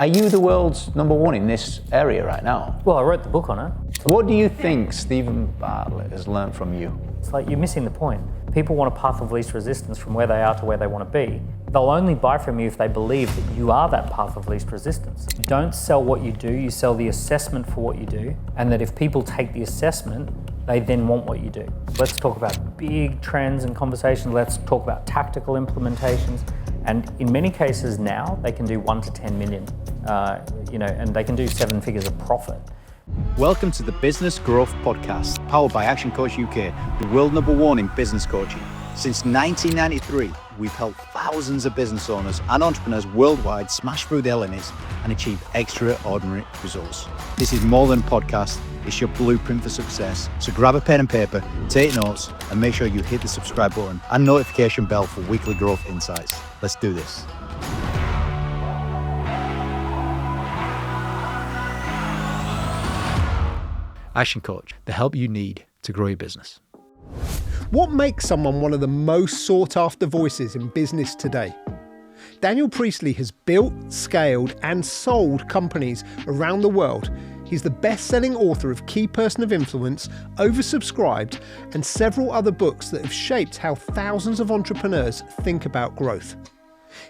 Are you the world's number one in this area right now? Well, I wrote the book on it. What do you think Stephen Bartlett has learned from you? It's like you're missing the point. People want a path of least resistance from where they are to where they want to be. They'll only buy from you if they believe that you are that path of least resistance. You don't sell what you do, you sell the assessment for what you do, and that if people take the assessment, they then want what you do. Let's talk about big trends and conversations. Let's talk about tactical implementations. And in many cases now, they can do 1 to 10 million, and they can do 7 figures of profit. Welcome to the Business Growth Podcast, powered by ActionCOACH UK, the world number one in business coaching. Since 1993, we've helped thousands of business owners and entrepreneurs worldwide smash through their limits and achieve extraordinary results. This is more than a podcast, it's your blueprint for success. So grab a pen and paper, take notes, and make sure you hit the subscribe button and notification bell for weekly growth insights. Let's do this. ActionCOACH, the help you need to grow your business. What makes someone one of the most sought-after voices in business today? Daniel Priestley has built, scaled, and sold companies around the world. He's the best-selling author of Key Person of Influence, Oversubscribed, and several other books that have shaped how thousands of entrepreneurs think about growth.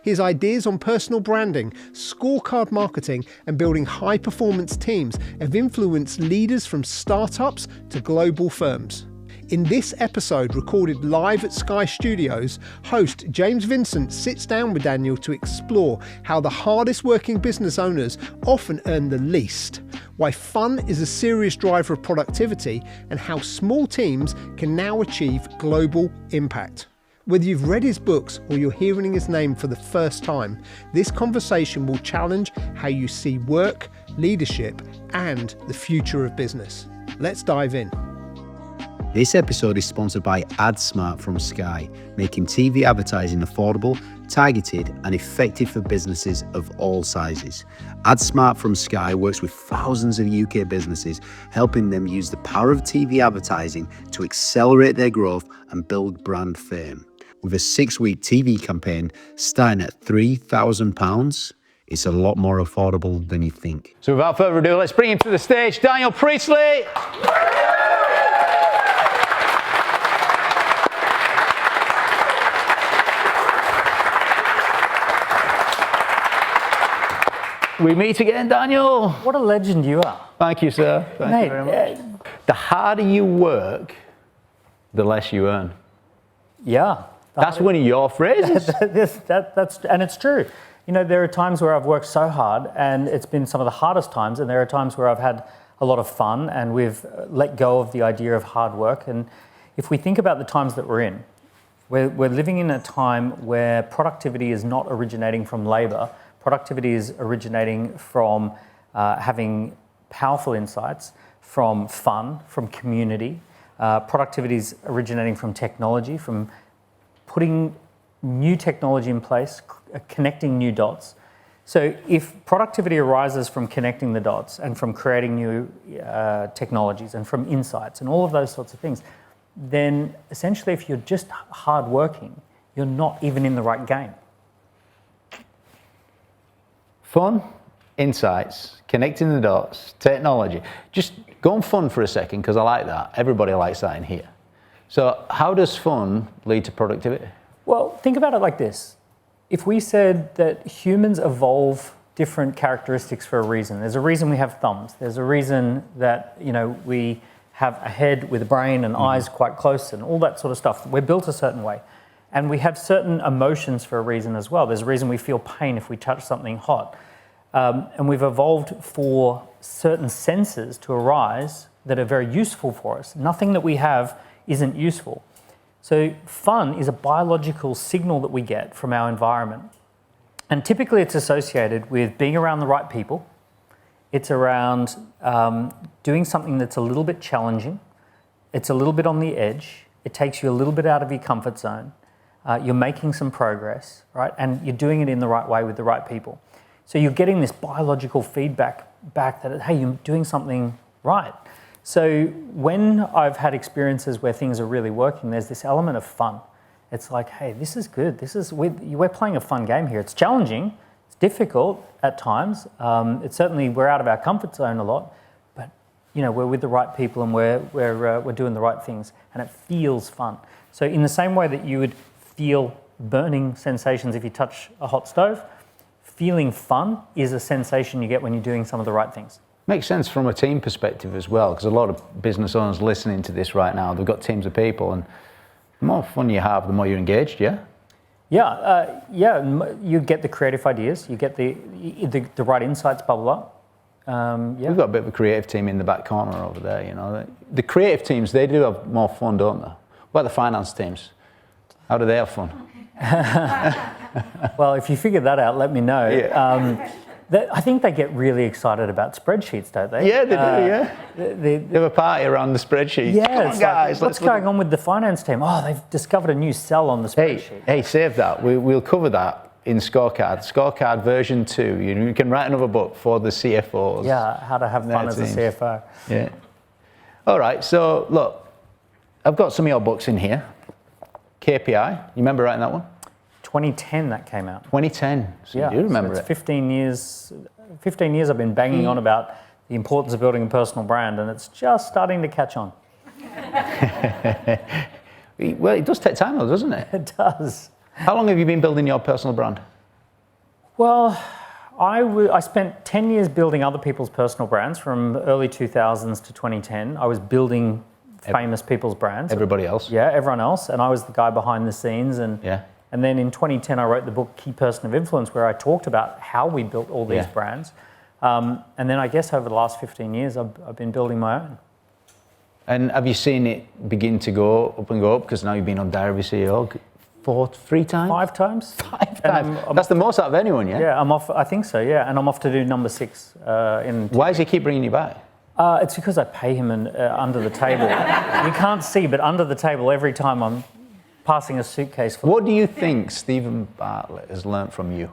His ideas on personal branding, scorecard marketing, and building high-performance teams have influenced leaders from startups to global firms. In this episode, recorded live at Sky Studios, host James Vincent sits down with Daniel to explore how the hardest working business owners often earn the least, why fun is a serious driver of productivity, and how small teams can now achieve global impact. Whether you've read his books or you're hearing his name for the first time, this conversation will challenge how you see work, leadership, and the future of business. Let's dive in. This episode is sponsored by AdSmart from Sky, making TV advertising affordable, targeted, and effective for businesses of all sizes. AdSmart from Sky works with thousands of UK businesses, helping them use the power of TV advertising to accelerate their growth and build brand fame. With a 6-week TV campaign starting at £3,000, it's a lot more affordable than you think. So without further ado, let's bring him to the stage, Daniel Priestley. We meet again, Daniel. What a legend you are. Thank you, sir. Thank you very much. The harder you work, the less you earn. Yeah. That's one of your phrases. And it's true. You know, there are times where I've worked so hard and it's been some of the hardest times, and there are times where I've had a lot of fun and we've let go of the idea of hard work. And if we think about the times that we're in, we're living in a time where productivity is not originating from labor. Productivity is originating from having powerful insights, from fun, from community. Productivity is originating from technology, from putting new technology in place, connecting new dots. So if productivity arises from connecting the dots and from creating new technologies and from insights and all of those sorts of things, then essentially if you're just hardworking, you're not even in the right game. Fun, insights, connecting the dots, technology. Just go on fun for a second, because I like that. Everybody likes that in here. So how does fun lead to productivity? Well, think about it like this. If we said that humans evolve different characteristics for a reason, there's a reason we have thumbs, there's a reason that, we have a head with a brain and eyes quite close and all that sort of stuff. We're built a certain way. And we have certain emotions for a reason as well. There's a reason we feel pain if we touch something hot. And we've evolved for certain senses to arise that are very useful for us. Nothing that we have isn't useful. So fun is a biological signal that we get from our environment. And typically it's associated with being around the right people. It's around doing something that's a little bit challenging. It's a little bit on the edge. It takes you a little bit out of your comfort zone. You're making some progress, right? And you're doing it in the right way with the right people. So you're getting this biological feedback back that, hey, you're doing something right. So when I've had experiences where things are really working, there's this element of fun. It's like, hey, this is good. We're playing a fun game here. It's challenging. It's difficult at times. It's certainly, we're out of our comfort zone a lot, but we're with the right people and we're doing the right things, and it feels fun. So in the same way that you would feel burning sensations if you touch a hot stove, feeling fun is a sensation you get when you're doing some of the right things. Makes sense from a team perspective as well, because a lot of business owners listening to this right now, they've got teams of people, and the more fun you have, the more you're engaged, yeah? Yeah, you get the creative ideas, you get the right insights bubble up. We've got a bit of a creative team in the back corner over there, The creative teams, they do have more fun, don't they? What about the finance teams? How do they have fun? Well, if you figure that out, let me know. Yeah. I think they get really excited about spreadsheets, don't they? Yeah, they do, yeah. They have a party around the spreadsheet. Yeah, Come on, guys. what's going on with the finance team? Oh, they've discovered a new cell on the spreadsheet. Hey, save that. We'll cover that in Scorecard. Scorecard version 2. You can write another book for the CFOs. Yeah, how to have fun as a CFO. Yeah. All right, so look, I've got some of your books in here. KPI, you remember writing that one? 2010 that came out. 2010, so you do remember so it's 15 years I've been banging on about the importance of building a personal brand, and it's just starting to catch on. Well, it does take time though, doesn't it? It does. How long have you been building your personal brand? Well, I spent 10 years building other people's personal brands from the early 2000s to 2010. I was building famous people's brands. Everybody else? Yeah, everyone else, and I was the guy behind the scenes. And then in 2010, I wrote the book Key Person of Influence, where I talked about how we built all these brands. And then I guess over the last 15 years, I've been building my own. And have you seen it begin to go up and go up? Because now you've been on Diary of a CEO 3 times? 5 times. 5 times. That's the most out of anyone, yeah? Yeah, I'm off. I think so. Yeah, and I'm off to do number 6. Why does he keep bringing you back? It's because I pay him under the table. You can't see, but under the table every time I'm passing a suitcase. What do you think Stephen Bartlett has learnt from you?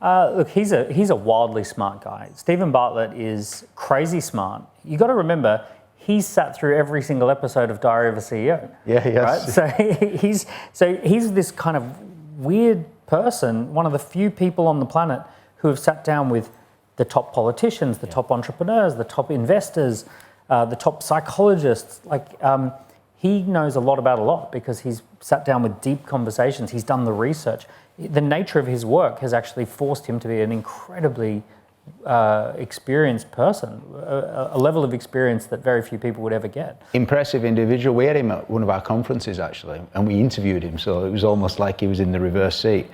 Look, he's a wildly smart guy. Stephen Bartlett is crazy smart. You got to remember, he's sat through every single episode of Diary of a CEO. Yeah, he has. Right? So he's this kind of weird person, one of the few people on the planet who have sat down with the top politicians, the top entrepreneurs, the top investors, the top psychologists. He knows a lot about a lot because he's sat down with deep conversations. He's done the research. The nature of his work has actually forced him to be an incredibly experienced person, a level of experience that very few people would ever get. Impressive individual. We had him at one of our conferences actually, and we interviewed him, so it was almost like he was in the reverse seat.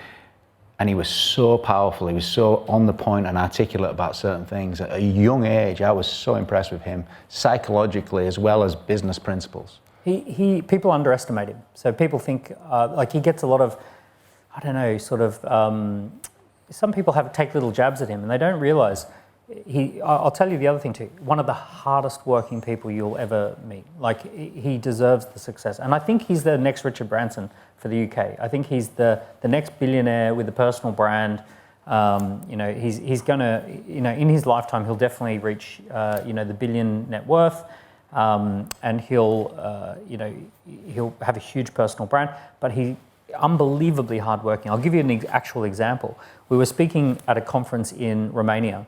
And he was so powerful, he was so on the point and articulate about certain things. At a young age, I was so impressed with him, psychologically as well as business principles. People underestimate him. So people think, he gets a lot of, some people take little jabs at him and they don't realize, I'll tell you the other thing too, one of the hardest working people you'll ever meet. He deserves the success. And I think he's the next Richard Branson for the UK. I think he's the next billionaire with a personal brand. He's gonna, in his lifetime, he'll definitely reach, the billion net worth. And he'll have a huge personal brand, but he's unbelievably hardworking. I'll give you an actual example. We were speaking at a conference in Romania,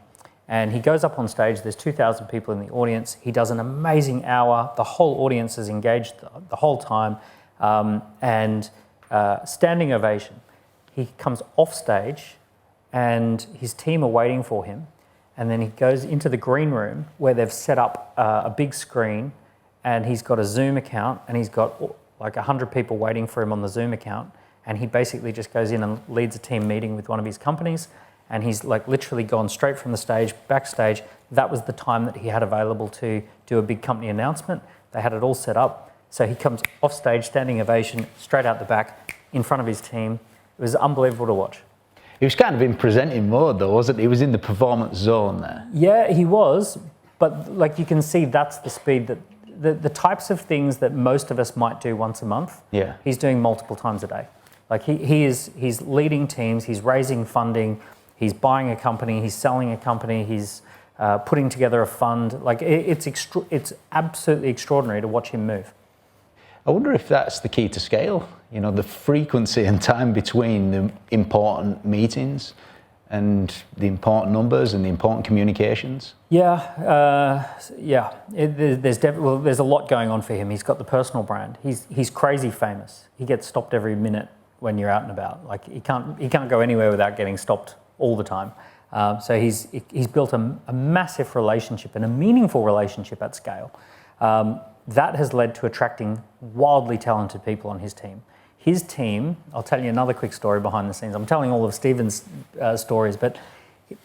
and he goes up on stage. There's 2,000 people in the audience. He does an amazing hour. The whole audience is engaged the whole time, and standing ovation. He comes off stage, and his team are waiting for him. And then he goes into the green room where they've set up a big screen, and he's got a Zoom account, and he's got 100 people waiting for him on the Zoom account. And he basically just goes in and leads a team meeting with one of his companies. And he's literally gone straight from the stage, backstage. That was the time that he had available to do a big company announcement. They had it all set up. So he comes off stage, standing ovation, straight out the back, in front of his team. It was unbelievable to watch. He was kind of in presenting mode though, wasn't he? He was in the performance zone there. Yeah, he was, but you can see that's the speed that the types of things that most of us might do once a month, he's doing multiple times a day. He's leading teams, he's raising funding, he's buying a company, he's selling a company, he's putting together a fund. It's absolutely extraordinary to watch him move. I wonder if that's the key to scale, the frequency and time between the important meetings. and the important numbers and the important communications? Yeah. There's a lot going on for him. He's got the personal brand. He's crazy famous. He gets stopped every minute when you're out and about. Like he can't go anywhere without getting stopped all the time. So he's built a massive relationship and a meaningful relationship at scale. That has led to attracting wildly talented people on his team. His team, I'll tell you another quick story behind the scenes. I'm telling all of Stephen's stories, but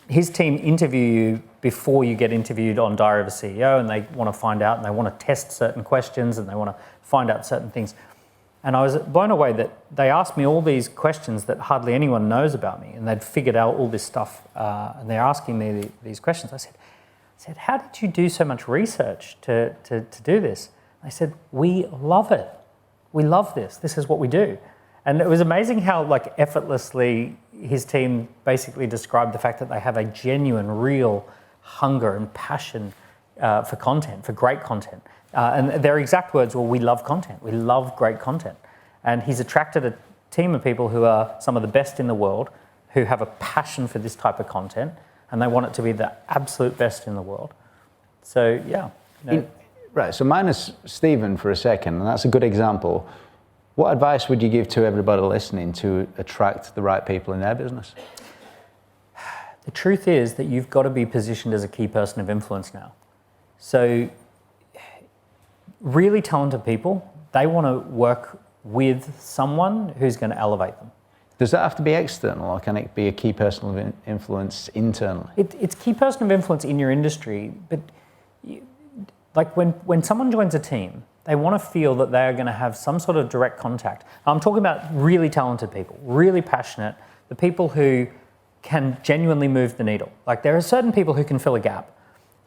his team interview you before you get interviewed on Diary of a CEO, and they want to find out and they want to test certain questions and they want to find out certain things. And I was blown away that they asked me all these questions that hardly anyone knows about me, and they'd figured out all this stuff, and they're asking me these questions. I said, how did you do so much research to do this? They said, we love it. We love this. This is what we do. And it was amazing how like effortlessly his team basically described the fact that they have a genuine, real hunger and passion for content, for great content. And their exact words were, we love content. We love great content. And he's attracted a team of people who are some of the best in the world, who have a passion for this type of content, and they want it to be the absolute best in the world. So, yeah. Right, so minus Stephen for a second, and that's a good example. What advice would you give to everybody listening to attract the right people in their business? The truth is that you've got to be positioned as a key person of influence now. So really talented people, they want to work with someone who's going to elevate them. Does that have to be external, or can it be a key person of influence internally? It's key person of influence in your industry, but like when someone joins a team, they want to feel that they are going to have some sort of direct contact. I'm talking about really talented people, really passionate, the people who can genuinely move the needle. Like there are certain people who can fill a gap,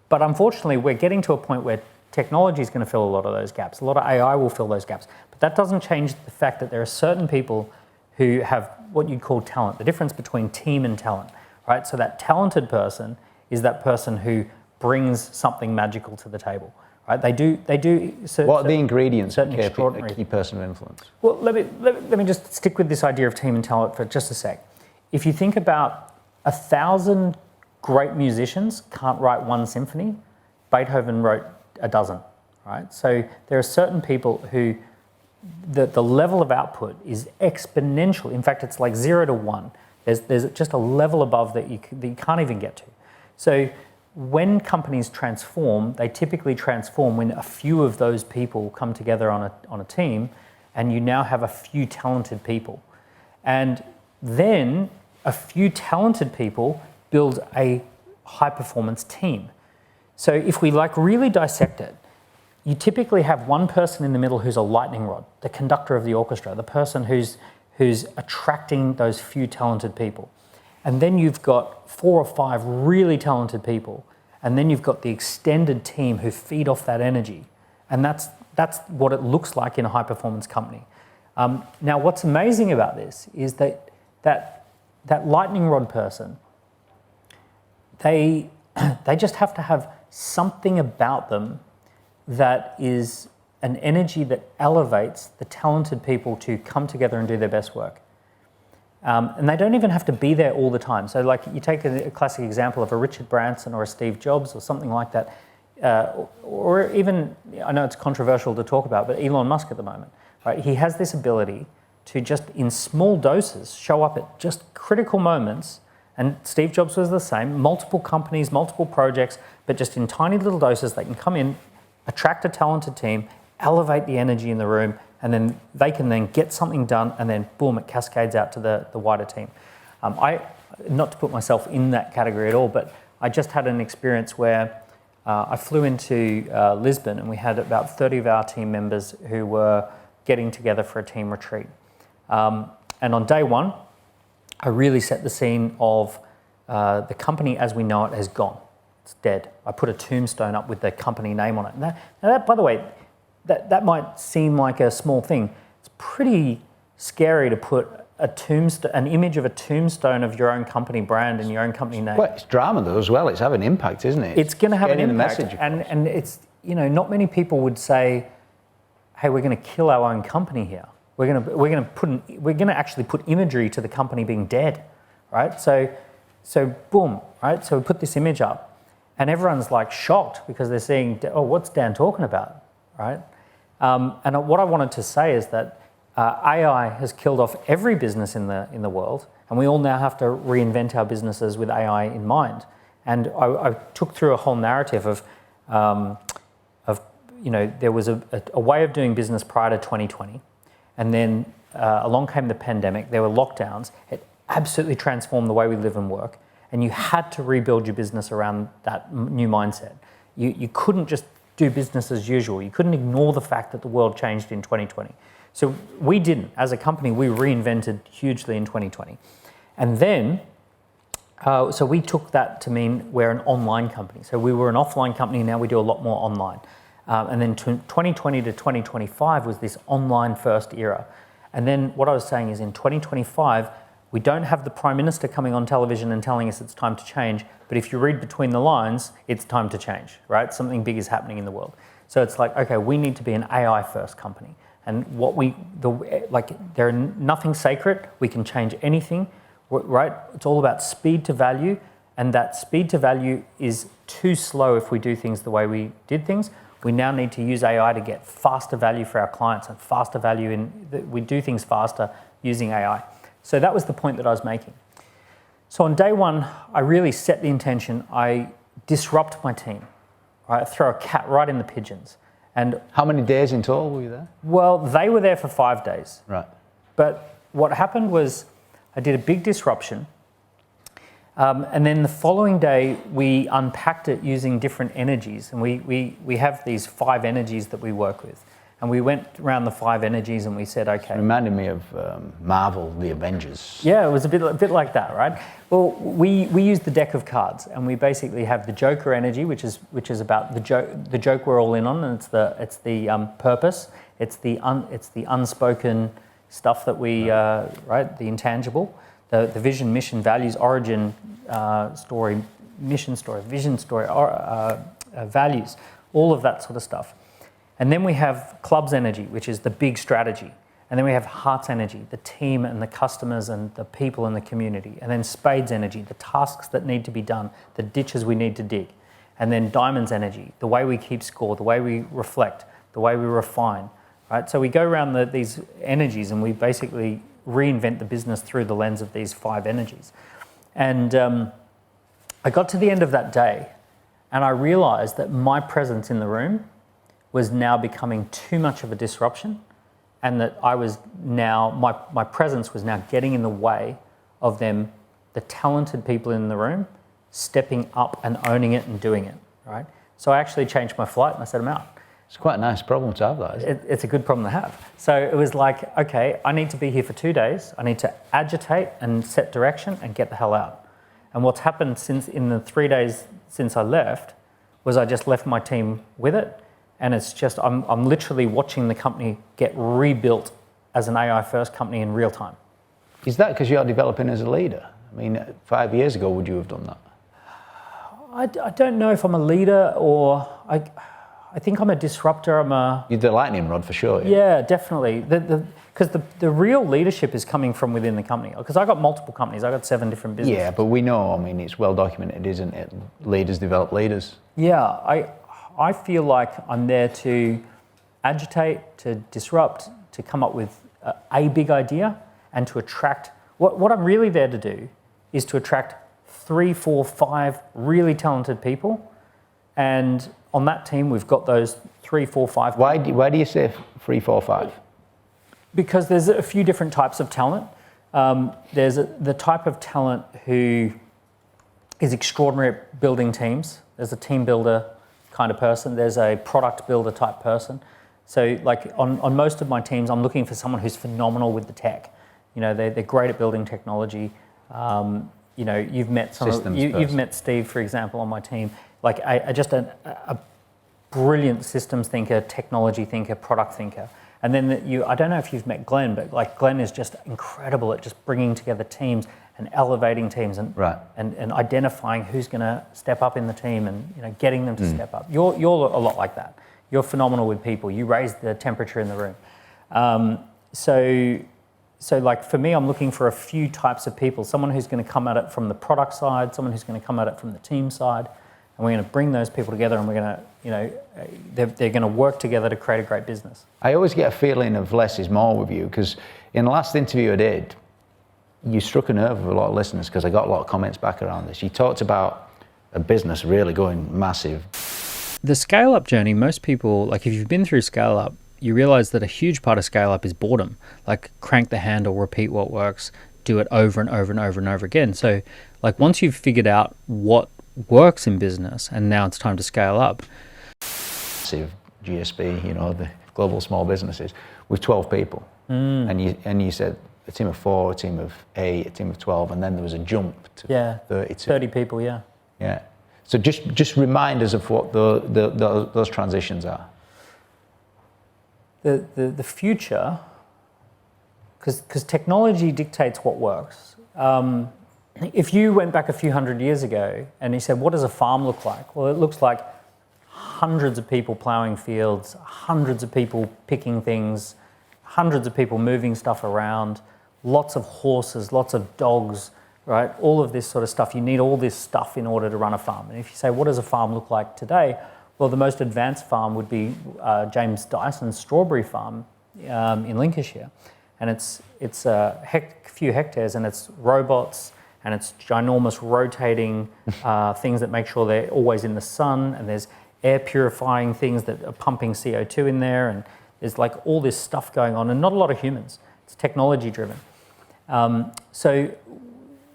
but unfortunately we're getting to a point where technology is going to fill a lot of those gaps. A lot of AI will fill those gaps, but that doesn't change the fact that there are certain people who have what you'd call talent, the difference between team and talent, right? So that talented person is that person who brings something magical to the table, right? They do. What are the ingredients of extraordinary a key person of influence? Well, let me just stick with this idea of team and talent for just a sec. If you think about 1,000 great musicians can't write one symphony, Beethoven wrote a dozen, right? So there are certain people who the level of output is exponential. In fact, it's like 0 to 1. There's just a level above that you can't even get to. So when companies transform, they typically transform when a few of those people come together on a team, and you now have a few talented people. And then a few talented people build a high-performance team. So if we like really dissect it, you typically have one person in the middle who's a lightning rod, the conductor of the orchestra, the person who's attracting those few talented people. And then you've got 4 or 5 really talented people, and then you've got the extended team who feed off that energy. And that's what it looks like in a high-performance company. Now, what's amazing about this is that lightning rod person, they just have to have something about them that is an energy that elevates the talented people to come together and do their best work. And they don't even have to be there all the time. So like you take a classic example of a Richard Branson or a Steve Jobs or something like that, or even, I know it's controversial to talk about, but Elon Musk at the moment, right? He has this ability to just in small doses show up at just critical moments. And Steve Jobs was the same, multiple companies, multiple projects, but just in tiny little doses, they can come in, attract a talented team, elevate the energy in the room, and then they can then get something done, and then boom, it cascades out to the wider team. Not to put myself in that category at all, but I just had an experience where I flew into Lisbon, and we had about 30 of our team members who were getting together for a team retreat. And on day one, I really set the scene of the company as we know it has gone. It's dead. I put a tombstone up with the company name on it. Now that, by the way, that might seem like a small thing. It's pretty scary to put an image of a tombstone of your own company brand and your own company name. Well, it's drama though as well. It's having an impact, isn't it? It's going to have an impact. The message and it's, not many people would say, hey, we're going to kill our own company here. We're going to actually put imagery to the company being dead, right? So So boom, right? So we put this image up and everyone's like shocked because they're seeing, oh, what's Dan talking about, right? And what I wanted to say is that AI has killed off every business in the world, and we all now have to reinvent our businesses with AI in mind. And I took through a whole narrative of there was a way of doing business prior to 2020, and then along came the pandemic. There were lockdowns. It absolutely transformed the way we live and work, and you had to rebuild your business around that new mindset. You couldn't just do business as usual. You couldn't ignore the fact that the world changed in 2020. So we didn't. As a company, we reinvented hugely in 2020. And then, so we took that to mean we're an online company. So we were an offline company, now we do a lot more online. And then 2020 to 2025 was this online first era. And then what I was saying is in 2025, we don't have the Prime Minister coming on television and telling us it's time to change, but if you read between the lines, it's time to change, right? Something big is happening in the world. So it's like, okay, we need to be an AI first company. And there's nothing sacred, we can change anything, right? It's all about speed to value, and that speed to value is too slow if we do things the way we did things. We now need to use AI to get faster value for our clients and faster value we do things faster using AI. So that was the point that I was making. So on day one, I really set the intention. I disrupt my team. Right? I throw a cat right in the pigeons. And how many days in total were you there? Well, they were there for 5 days. Right. But what happened was I did a big disruption. And then the following day, we unpacked it using different energies. And we have these 5 energies that we work with. And we went around the 5 energies and we said, okay. It reminded me of Marvel, the Avengers. Yeah, it was a bit like that, right? Well, we used the deck of cards, and we basically have the Joker energy, which is about the joke we're all in on, and it's the purpose, it's the unspoken stuff that we right, the intangible, the vision, mission, values, origin story, mission story, vision story, values, all of that sort of stuff. And then we have clubs energy, which is the big strategy. And then we have hearts energy, the team and the customers and the people in the community. And then spades energy, the tasks that need to be done, the ditches we need to dig. And then diamonds energy, the way we keep score, the way we reflect, the way we refine. Right? So we go around these energies and we basically reinvent the business through the lens of these 5 energies. And I got to the end of that day and I realized that my presence in the room was now becoming too much of a disruption, and that I was now, my presence was now getting in the way of them, the talented people in the room, stepping up and owning it and doing it, right? So I actually changed my flight and I said, I'm out. It's quite a nice problem to have, that, isn't it? It's a good problem to have. So it was like, okay, I need to be here for 2 days. I need to agitate and set direction and get the hell out. And what's happened in the 3 days since I left was I just left my team with it. And it's just, I'm literally watching the company get rebuilt as an AI first company in real time. Is that because you're developing as a leader? I mean, 5 years ago, would you have done that? I don't know if I'm a leader or I think I'm a disruptor. You're the lightning rod for sure. Yeah, definitely. Because the real leadership is coming from within the company. Because I got multiple companies. I got 7 different businesses. Yeah, but we know, I mean, it's well documented, isn't it? Leaders develop leaders. Yeah, I feel like I'm there to agitate, to disrupt, to come up with a big idea and to attract. What I'm really there to do is to attract 3, 4, 5 really talented people. And on that team, we've got those 3, 4, 5. Why do you say 3, 4, 5? Because there's a few different types of talent. There's the type of talent who is extraordinary at building teams. There's a team builder kind of person. There's a product builder type person. So like on most of my teams, I'm looking for someone who's phenomenal with the tech. You know, they're great at building technology. You know, you've met you've met Steve, for example, on my team. Like just a brilliant systems thinker, technology thinker, product thinker. And then I don't know if you've met Glenn, but like Glenn is just incredible at just bringing together teams and elevating teams and and identifying who's going to step up in the team and, you know, getting them to step up. You're a lot like that. You're phenomenal with people. You raise the temperature in the room. So like for me, I'm looking for a few types of people, someone who's going to come at it from the product side, someone who's going to come at it from the team side, and we're going to bring those people together and we're going to, they're going to work together to create a great business. I always get a feeling of less is more with you, because in the last interview I did, you struck a nerve with a lot of listeners because I got a lot of comments back around this. You talked about a business really going massive. The scale-up journey, most people, like if you've been through scale-up, you realize that a huge part of scale-up is boredom. Like crank the handle, repeat what works, do it over and over and over and over again. So like once you've figured out what works in business and now it's time to scale up. Massive GSB, the global small businesses, with 12 people. And you said a team of 4, a team of 8, a team of 12, and then there was a jump to 32. 30 people, yeah. Yeah. So just remind us of what those transitions are. The future, because technology dictates what works. If you went back a few hundred years ago and you said, what does a farm look like? Well, it looks like hundreds of people plowing fields, hundreds of people picking things, hundreds of people moving stuff around, lots of horses, lots of dogs, right? All of this sort of stuff. You need all this stuff in order to run a farm. And if you say, what does a farm look like today? Well, the most advanced farm would be James Dyson's strawberry farm in Lincolnshire. And it's a few hectares, and it's robots, and it's ginormous rotating things that make sure they're always in the sun, and there's air purifying things that are pumping CO2 in there, and there's like all this stuff going on, and not a lot of humans. It's technology driven. So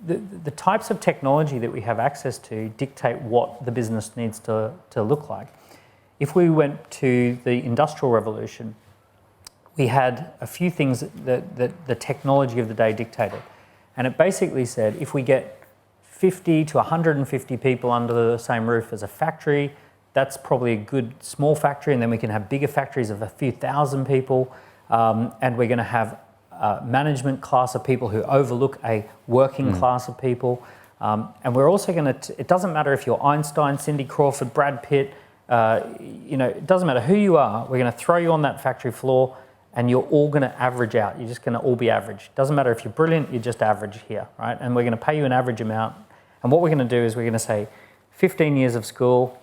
the types of technology that we have access to dictate what the business needs to look like. If we went to the Industrial Revolution, we had a few things that the technology of the day dictated. And it basically said, if we get 50 to 150 people under the same roof as a factory, that's probably a good small factory, and then we can have bigger factories of a few thousand people, and we're going to have management class of people who overlook a working class of people. And we're also going to, it doesn't matter if you're Einstein, Cindy Crawford, Brad Pitt, it doesn't matter who you are, we're going to throw you on that factory floor and you're all going to average out. You're just going to all be average. Doesn't matter if you're brilliant, you're just average here, right? And we're going to pay you an average amount. And what we're going to do is we're going to say 15 years of school,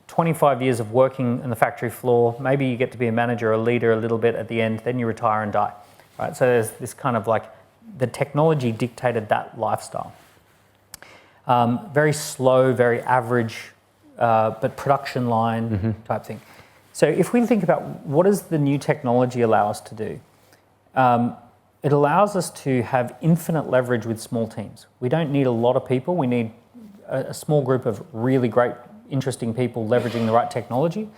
25 years of working in the factory floor, maybe you get to be a manager or a leader a little bit at the end, then you retire and die. Right, so there's this kind of like, the technology dictated that lifestyle. Very slow, very average, but production line type thing. So if we think about what does the new technology allow us to do? It allows us to have infinite leverage with small teams. We don't need a lot of people. We need a small group of really great, interesting people leveraging the right technology.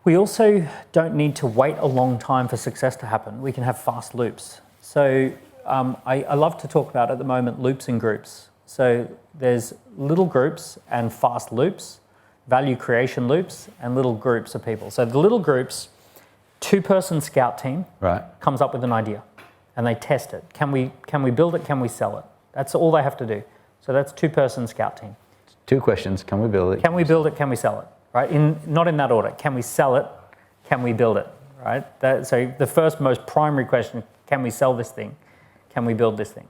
We also don't need to wait a long time for success to happen. We can have fast loops. So I love to talk about at the moment loops and groups. So there's little groups and fast loops, value creation loops, and little groups of people. So the little groups, 2-person scout team comes up with an idea and they test it. Can we build it? Can we sell it? That's all they have to do. So that's 2-person scout team. 2 questions, can we build it? Can we build it? Can we sell it? Right? Not in that order. Can we sell it? Can we build it? Right? So the first most primary question, can we sell this thing? Can we build this thing?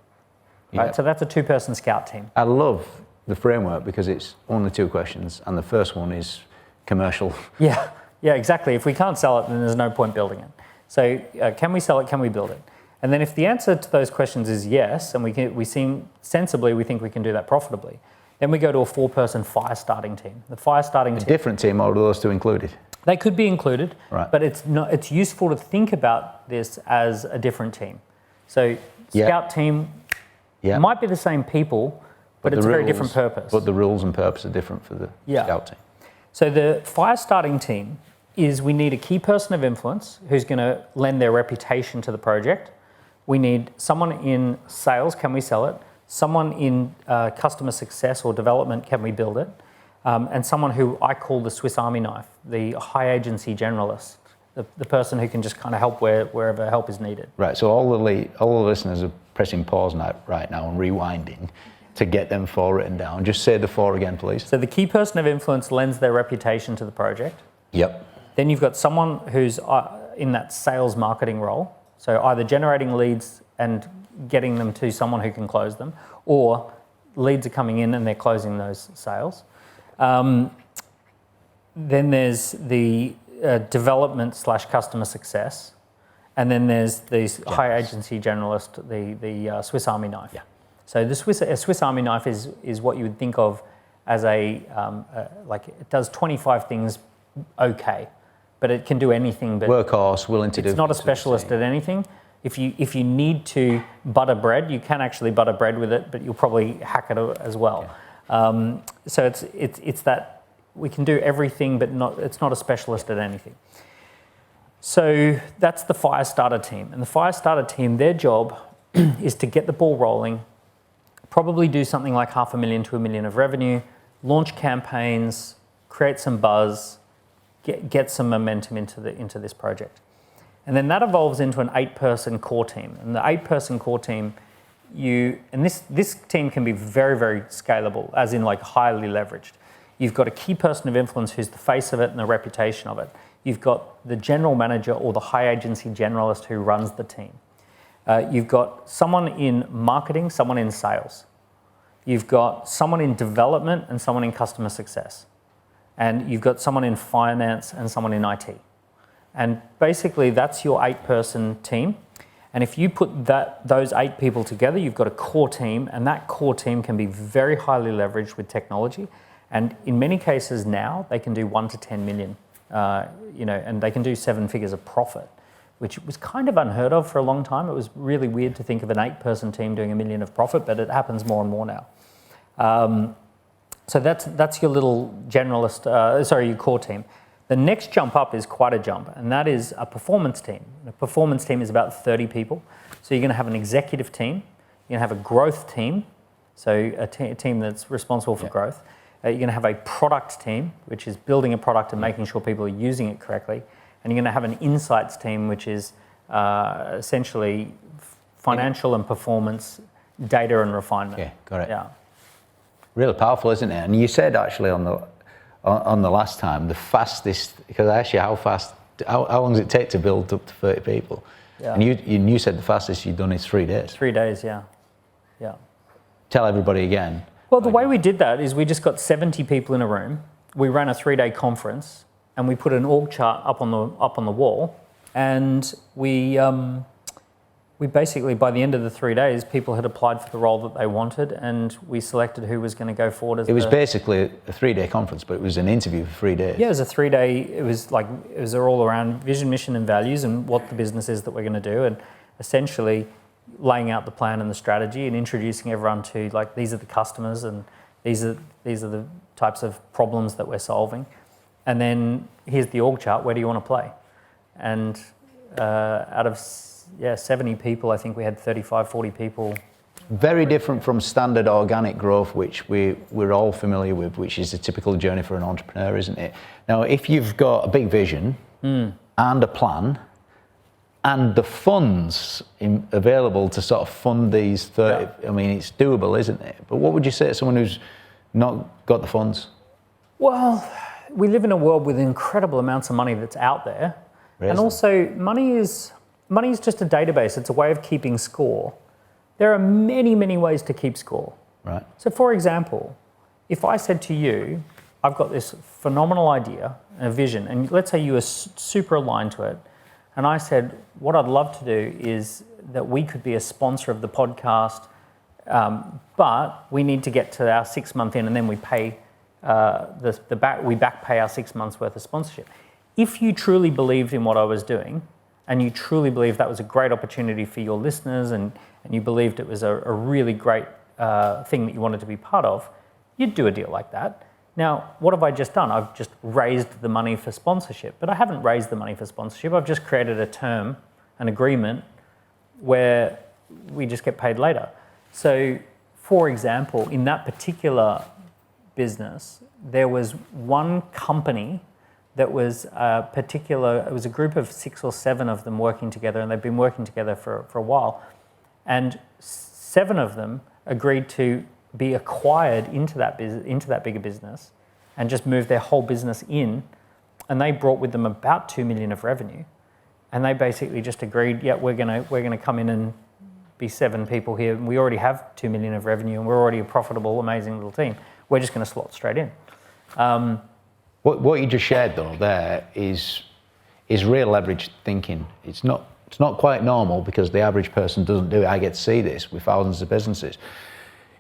Right? Yeah. So that's a 2-person scout team. I love the framework because it's only 2 questions, and the first one is commercial. Yeah, exactly. If we can't sell it, then there's no point building it. So can we sell it? Can we build it? And then if the answer to those questions is yes, and we seem sensibly, we think we can do that profitably, then we go to a 4-person fire starting team. The fire starting team. A different team, or are those 2 included? They could be included, right. But it's useful to think about this as a different team. So scout team might be the same people, but it's a very different purpose. But the rules and purpose are different for the scout team. So the fire starting team is we need a key person of influence who's going to lend their reputation to the project. We need someone in sales, can we sell it? Someone in customer success or development, can we build it? And someone who I call the Swiss Army knife, the high agency generalist, the person who can just kind of help wherever help is needed. Right, so all the listeners are pressing pause right now and rewinding to get them 4 written down. Just say the 4 again, please. So the key person of influence lends their reputation to the project. Yep. Then you've got someone who's in that sales marketing role. So either generating leads and getting them to someone who can close them, or leads are coming in and they're closing those sales. Then there's the development / customer success. And then there's these high agency generalist, the Swiss Army knife. Yeah. So a Swiss Army knife is what you would think of as like it does 25 things okay, but it can do anything. But workhorse, willing to do. It's not a specialist at anything. If you need to butter bread, you can actually butter bread with it, but you'll probably hack it as well. Yeah. So it's that we can do everything, but it's not a specialist at anything. So that's the fire starter team. And the fire starter team, their job is to get the ball rolling, probably do something like $500,000 to $1 million of revenue, launch campaigns, create some buzz, get some momentum into this project. And then that evolves into an 8-person core team. And the 8-person core team, this team can be very, very scalable, as in like highly leveraged. You've got a key person of influence who's the face of it and the reputation of it. You've got the general manager or the high agency generalist who runs the team. You've got someone in marketing, someone in sales. You've got someone in development and someone in customer success. And you've got someone in finance and someone in IT. And basically that's your 8-person team. And if you put those 8 people together, you've got a core team, and that core team can be very highly leveraged with technology. And in many cases now, they can do 1 to 10 million. And they can do 7 figures of profit, which was kind of unheard of for a long time. It was really weird to think of an 8-person team doing $1 million of profit, but it happens more and more now. So that's your little generalist, your core team. The next jump up is quite a jump, and that is a performance team. A performance team is about 30 people. So you're going to have an executive team, you're going to have a growth team, so a team that's responsible for growth. You're going to have a product team, which is building a product and making sure people are using it correctly. And you're going to have an insights team, which is essentially financial and performance, data and refinement. Yeah, got it. Yeah. Really powerful, isn't it? And you said actually on the last time, the fastest, because I asked you how long does it take to build up to 30 people? Yeah. And you said the fastest you've done is 3 days. 3 days, yeah. Yeah. Tell everybody again. Well, the way we did that is we just got 70 people in a room. We ran a 3-day conference, and we put an org chart up on the wall, and we basically, by the end of the 3 days, people had applied for the role that they wanted, and we selected who was going to go forward as. It was basically a 3-day conference, but it was an interview for 3 days. Yeah, it was a 3-day. It was all around vision, mission, and values, and what the business is that we're going to do, and essentially laying out the plan and the strategy and introducing everyone to like these are the customers and these are the types of problems that we're solving, and then here's the org chart. Where do you want to play? And out of 70 people, I think we had 35, 40 people. Very different from standard organic growth, which we're all familiar with, which is a typical journey for an entrepreneur, isn't it? Now, if you've got a big vision and a plan and the funds available to sort of fund these 30, I mean, it's doable, isn't it? But what would you say to someone who's not got the funds? Well, we live in a world with incredible amounts of money that's out there. Really? And also money is just a database. It's a way of keeping score. There are many, many ways to keep score. Right. So for example, if I said to you, I've got this phenomenal idea, a vision, and let's say you were super aligned to it, and I said, what I'd love to do is that we could be a sponsor of the podcast, but we need to get to our 6 month in, and then we pay we back pay our 6 months worth of sponsorship. If you truly believed in what I was doing, and you truly believed that was a great opportunity for your listeners, and you believed it was a really great thing that you wanted to be part of, you'd do a deal like that. Now, what have I just done? I've just raised the money for sponsorship, but I haven't raised the money for sponsorship. I've just created a term, an agreement, where we just get paid later. So, for example, in that particular business, there was one company that was it was a group of 6 or 7 of them working together, and they've been working together for a while. And 7 of them agreed to be acquired into that bigger business and just move their whole business in. And they brought with them about 2 million of revenue. and they basically just agreed, yeah, we're gonna come in and be 7 people here. And we already have 2 million of revenue, and we're already a profitable, amazing little team. We're just going to slot straight in. What you just shared though there is real leverage thinking. It's not quite normal because the average person doesn't do it. I get to see this with thousands of businesses.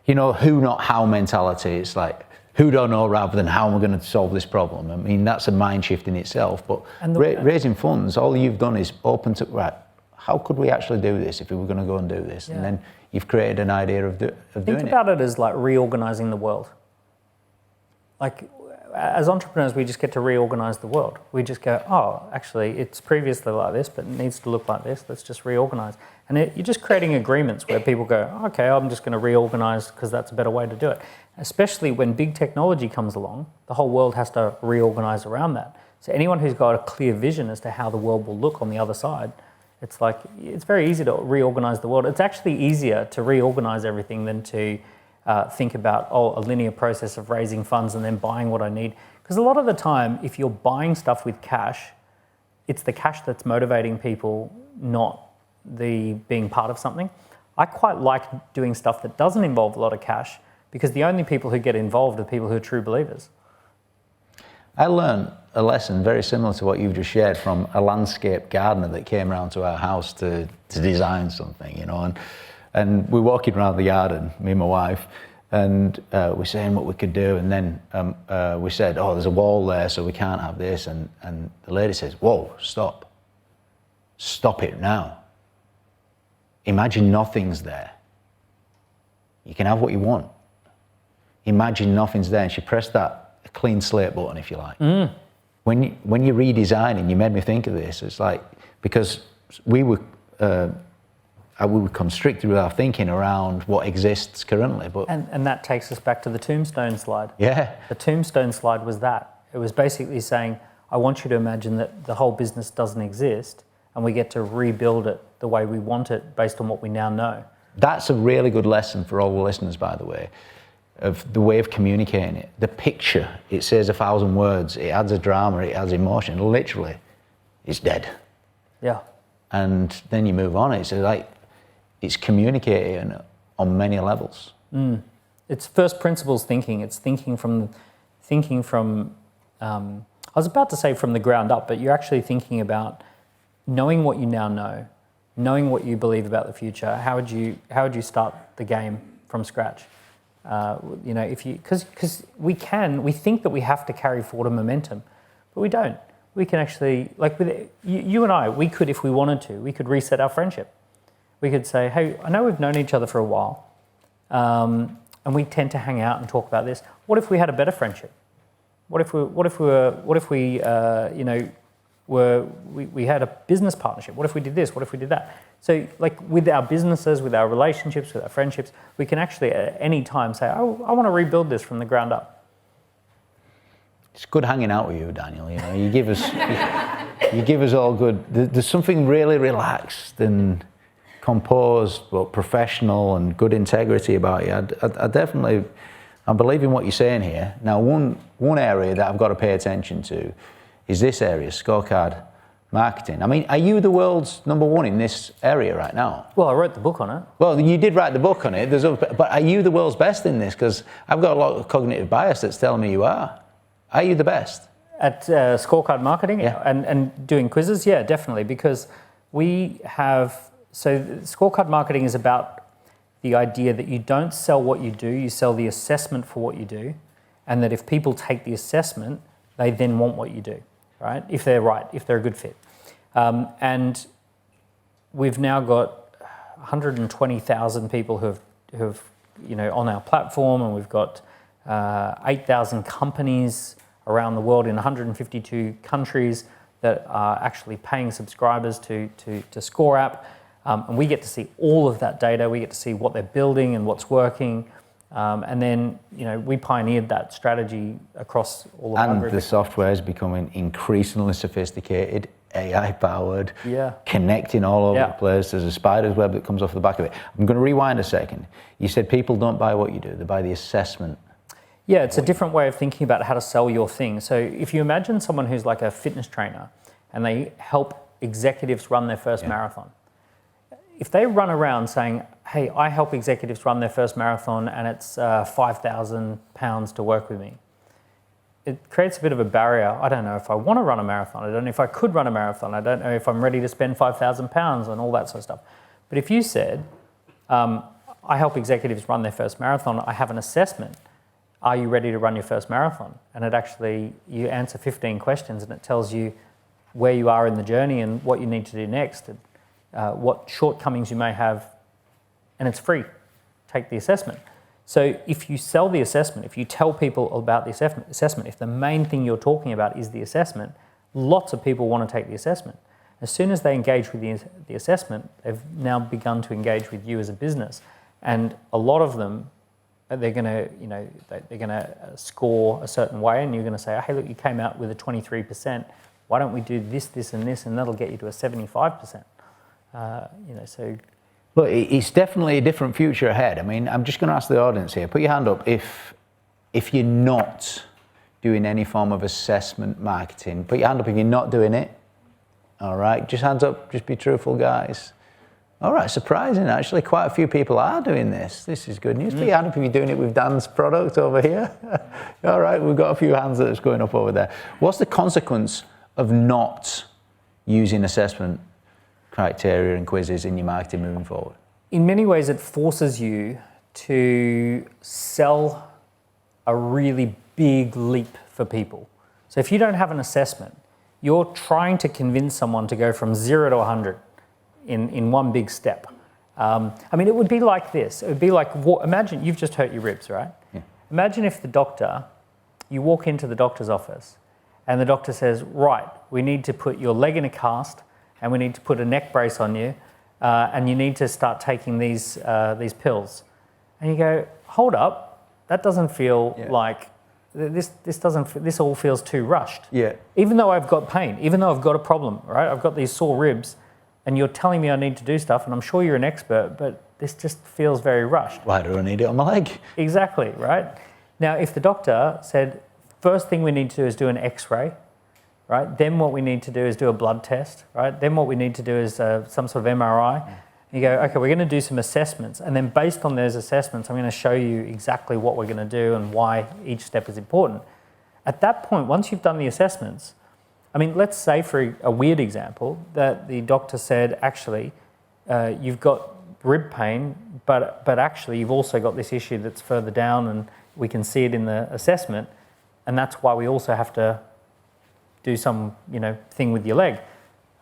You know, who not how mentality. It's like, who don't know rather than how am I going to solve this problem? I mean, that's a mind shift in itself. But raising funds, all you've done is open to, right, how could we actually do this if we were going to go and do this? Yeah. And then you've created an idea of doing it. Think about it as like reorganizing the world. Like, as entrepreneurs, we just get to reorganize the world. We just go, oh, actually, it's previously like this, but it needs to look like this. Let's just reorganize. And you're just creating agreements where people go, okay, I'm just going to reorganize because that's a better way to do it. Especially when big technology comes along, the whole world has to reorganize around that. So anyone who's got a clear vision as to how the world will look on the other side, it's like, it's very easy to reorganize the world. It's actually easier to reorganize everything than to think about, a linear process of raising funds and then buying what I need. Because a lot of the time, if you're buying stuff with cash, it's the cash that's motivating people, not the being part of something. I quite like doing stuff that doesn't involve a lot of cash because the only people who get involved are people who are true believers. I learned a lesson very similar to what you've just shared from a landscape gardener that came around to our house to design something, you know, and we're walking around the garden, me and my wife, and we're saying what we could do, and then we said, oh, there's a wall there, so we can't have this, and the lady says, whoa, stop it now. Imagine nothing's there. You can have what you want. Imagine nothing's there, and she pressed that clean slate button, if you like. When you're redesigning, you made me think of this. It's like, because we would constrict with our thinking around what exists currently. But and that takes us back to the tombstone slide. Yeah. The tombstone slide was that. It was basically saying, I want you to imagine that the whole business doesn't exist and we get to rebuild it the way we want it based on what we now know. That's a really good lesson for all the listeners, by the way, of the way of communicating it. The picture, it says 1,000 words, it adds a drama, it adds emotion. Literally, it's dead. Yeah. And then you move on. It's like, it's communicating on many levels. It's first principles thinking. It's thinking from, I was about to say from the ground up, but you're actually thinking about knowing what you now know, knowing what you believe about the future. How would you start the game from scratch? You know, because we think that we have to carry forward a momentum, but we don't. We can actually, like with you and I, we could, if we wanted to, we could reset our friendship. We could say, hey, I know we've known each other for a while, and we tend to hang out and talk about this. What if we had a better friendship? What if we had a business partnership? What if we did this? What if we did that? So, like with our businesses, with our relationships, with our friendships, we can actually at any time say, oh, I want to rebuild this from the ground up. It's good hanging out with you, Daniel. You know, you give us all good. There's something really relaxed and composed, but professional and good integrity about you. I believe in what you're saying here. Now, one area that I've got to pay attention to is this area, scorecard marketing. I mean, are you the world's #1 in this area right now? Well, I wrote the book on it. Well, you did write the book on it. But are you the world's best in this? Because I've got a lot of cognitive bias that's telling me you are. Are you the best? At scorecard marketing? Yeah. And doing quizzes? Yeah, definitely. Because we have... So scorecard marketing is about the idea that you don't sell what you do, you sell the assessment for what you do, and that if people take the assessment, they then want what you do, right? If they're right, if they're a good fit. And we've now got 120,000 people who have on our platform, and we've got 8,000 companies around the world in 152 countries that are actually paying subscribers to Score app. And we get to see all of that data. We get to see what they're building and what's working. And then, we pioneered that strategy across all of our group. And the software is becoming increasingly sophisticated, AI-powered, connecting all over the place. There's a spider's web that comes off the back of it. I'm going to rewind a second. You said people don't buy what you do, they buy the assessment. Yeah, it's a different way of thinking about how to sell your thing. So if you imagine someone who's like a fitness trainer and they help executives run their first marathon. If they run around saying, hey, I help executives run their first marathon and it's £5,000 to work with me, it creates a bit of a barrier. I don't know if I want to run a marathon. I don't know if I could run a marathon. I don't know if I'm ready to spend £5,000 and all that sort of stuff. But if you said, I help executives run their first marathon, I have an assessment. Are you ready to run your first marathon? And it actually, you answer 15 questions and it tells you where you are in the journey and what you need to do next, and what shortcomings you may have, and it's free. Take the assessment. So if you sell the assessment, if you tell people about the assessment, if the main thing you're talking about is the assessment, lots of people want to take the assessment. As soon as they engage with the assessment, they've now begun to engage with you as a business. And a lot of them, they're going to score a certain way, and you're going to say, hey, look, you came out with a 23%. Why don't we do this, this, and this, and that'll get you to a 75%. So. Look, it's definitely a different future ahead. I mean, I'm just going to ask the audience here. Put your hand up if you're not doing any form of assessment marketing. Put your hand up if you're not doing it. All right, just hands up. Just be truthful, guys. All right, surprising. Actually, quite a few people are doing this. This is good news. Put your hand up if you're doing it with Dan's product over here. All right, we've got a few hands that's going up over there. What's the consequence of not using assessment criteria and quizzes in your marketing moving forward? In many ways, it forces you to sell a really big leap for people. So if you don't have an assessment, you're trying to convince someone to go from 0 to 100 in one big step. I mean, it would be like this. It would be like, imagine you've just hurt your ribs, right? Yeah. Imagine if you walk into the doctor's office and the doctor says, right, we need to put your leg in a cast and we need to put a neck brace on you and you need to start taking these pills. And you go, hold up, that doesn't feel like, this all feels too rushed. Yeah. Even though I've got pain, even though I've got a problem, right? I've got these sore ribs and you're telling me I need to do stuff and I'm sure you're an expert, but this just feels very rushed. Why do I need it on my leg? Exactly, right? Now, if the doctor said, first thing we need to do is do an X-ray, right? Then what we need to do is do a blood test, right? Then what we need to do is some sort of MRI. You go, okay, we're going to do some assessments, and then based on those assessments, I'm going to show you exactly what we're going to do and why each step is important. At that point, once you've done the assessments, I mean, let's say for a weird example that the doctor said, actually, you've got rib pain, but actually you've also got this issue that's further down, and we can see it in the assessment, and that's why we also have to do some, thing with your leg.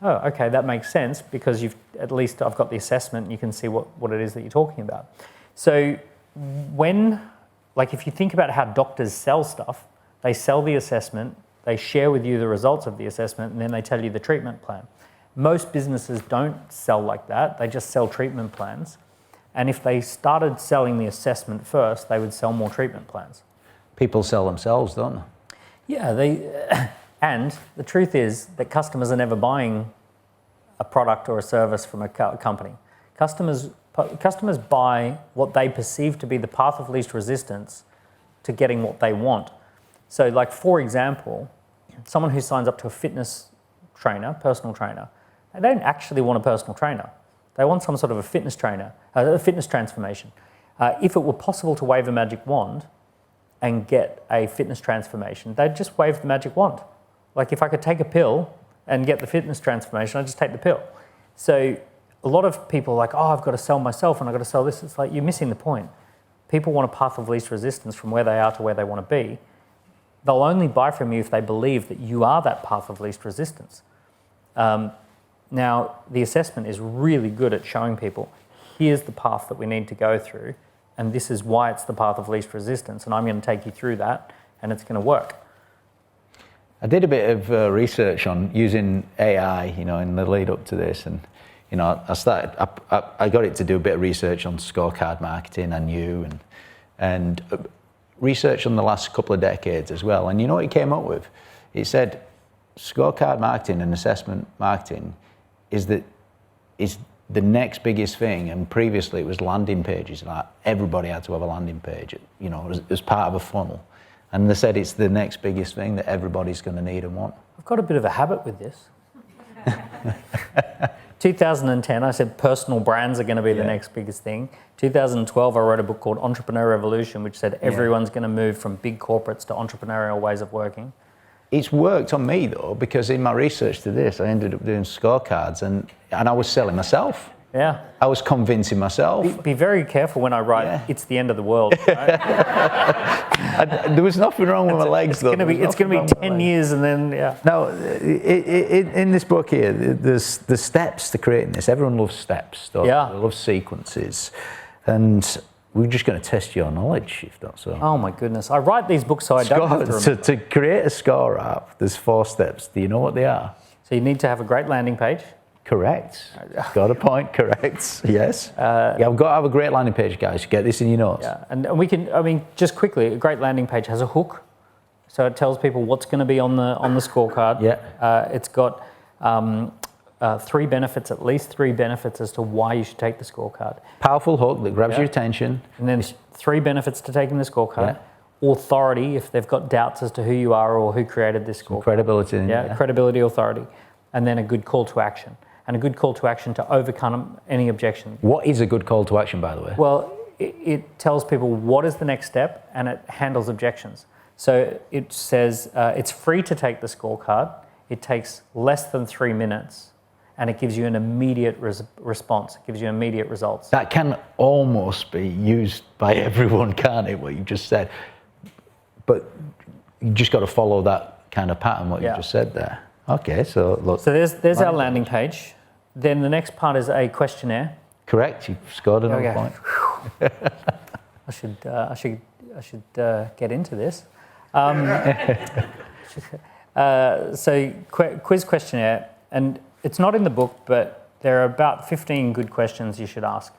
Oh, okay, that makes sense because I've got the assessment and you can see what it is that you're talking about. So if you think about how doctors sell stuff, they sell the assessment, they share with you the results of the assessment, and then they tell you the treatment plan. Most businesses don't sell like that, they just sell treatment plans. And if they started selling the assessment first, they would sell more treatment plans. People sell themselves, don't they? Yeah, and the truth is that customers are never buying a product or a service from a company. Customers buy what they perceive to be the path of least resistance to getting what they want. So like, for example, someone who signs up to a fitness trainer, personal trainer, they don't actually want a personal trainer. They want some sort of a fitness trainer, a fitness transformation. If it were possible to wave a magic wand and get a fitness transformation, they'd just wave the magic wand. Like, if I could take a pill and get the fitness transformation, I'd just take the pill. So a lot of people are like, oh, I've got to sell myself and I've got to sell this. It's like, you're missing the point. People want a path of least resistance from where they are to where they want to be. They'll only buy from you if they believe that you are that path of least resistance. Now, the assessment is really good at showing people, here's the path that we need to go through, and this is why it's the path of least resistance, and I'm going to take you through that, and it's going to work. I did a bit of research on using AI, in the lead up to this, and I got it to do a bit of research on scorecard marketing and you, and research on the last couple of decades as well. And you know what it came up with? It said scorecard marketing and assessment marketing is the next biggest thing, and previously it was landing pages. Like, everybody had to have a landing page, as part of a funnel. And they said it's the next biggest thing that everybody's going to need and want. I've got a bit of a habit with this. 2010, I said personal brands are going to be the next biggest thing. 2012, I wrote a book called Entrepreneur Revolution, which said everyone's going to move from big corporates to entrepreneurial ways of working. It's worked on me though, because in my research to this, I ended up doing scorecards and I was selling myself. Yeah. I was convincing myself. Be very careful when I write, it's the end of the world. Right? There was nothing wrong with my legs though. It's going to be 10 years and then, Now, in this book here, there's the steps to creating this. Everyone loves steps, don't they? Yeah. They love sequences. And we're just going to test your knowledge, if that's so. Oh my goodness. I write these books so I don't have to remember. To create a score app, there's 4 steps. Do you know what they are? So you need to have a great landing page. Correct. Got a point, correct. Yes. I've got to have a great landing page, guys. Get this in your notes. Yeah, and we can, just quickly, a great landing page has a hook. So it tells people what's going to be on the scorecard. Yeah. It's got 3 benefits, at least 3 benefits as to why you should take the scorecard. Powerful hook that grabs your attention. And then 3 benefits to taking the scorecard. Yeah. Authority, if they've got doubts as to who you are or who created this scorecard. Credibility. Credibility, authority. And then a good call to action. And a good call to action to overcome any objection. What is a good call to action, by the way? Well, it tells people what is the next step and it handles objections. So it says it's free to take the scorecard. It takes less than 3 minutes and it gives you an immediate response. It gives you immediate results. That can almost be used by everyone, can't it, what you just said? But you just got to follow that kind of pattern, what you just said there. Okay, so look. So there's our landing page. Then the next part is a questionnaire. Correct, you've scored another point. I should get into this. So quiz questionnaire, and it's not in the book, but there are about 15 good questions you should ask.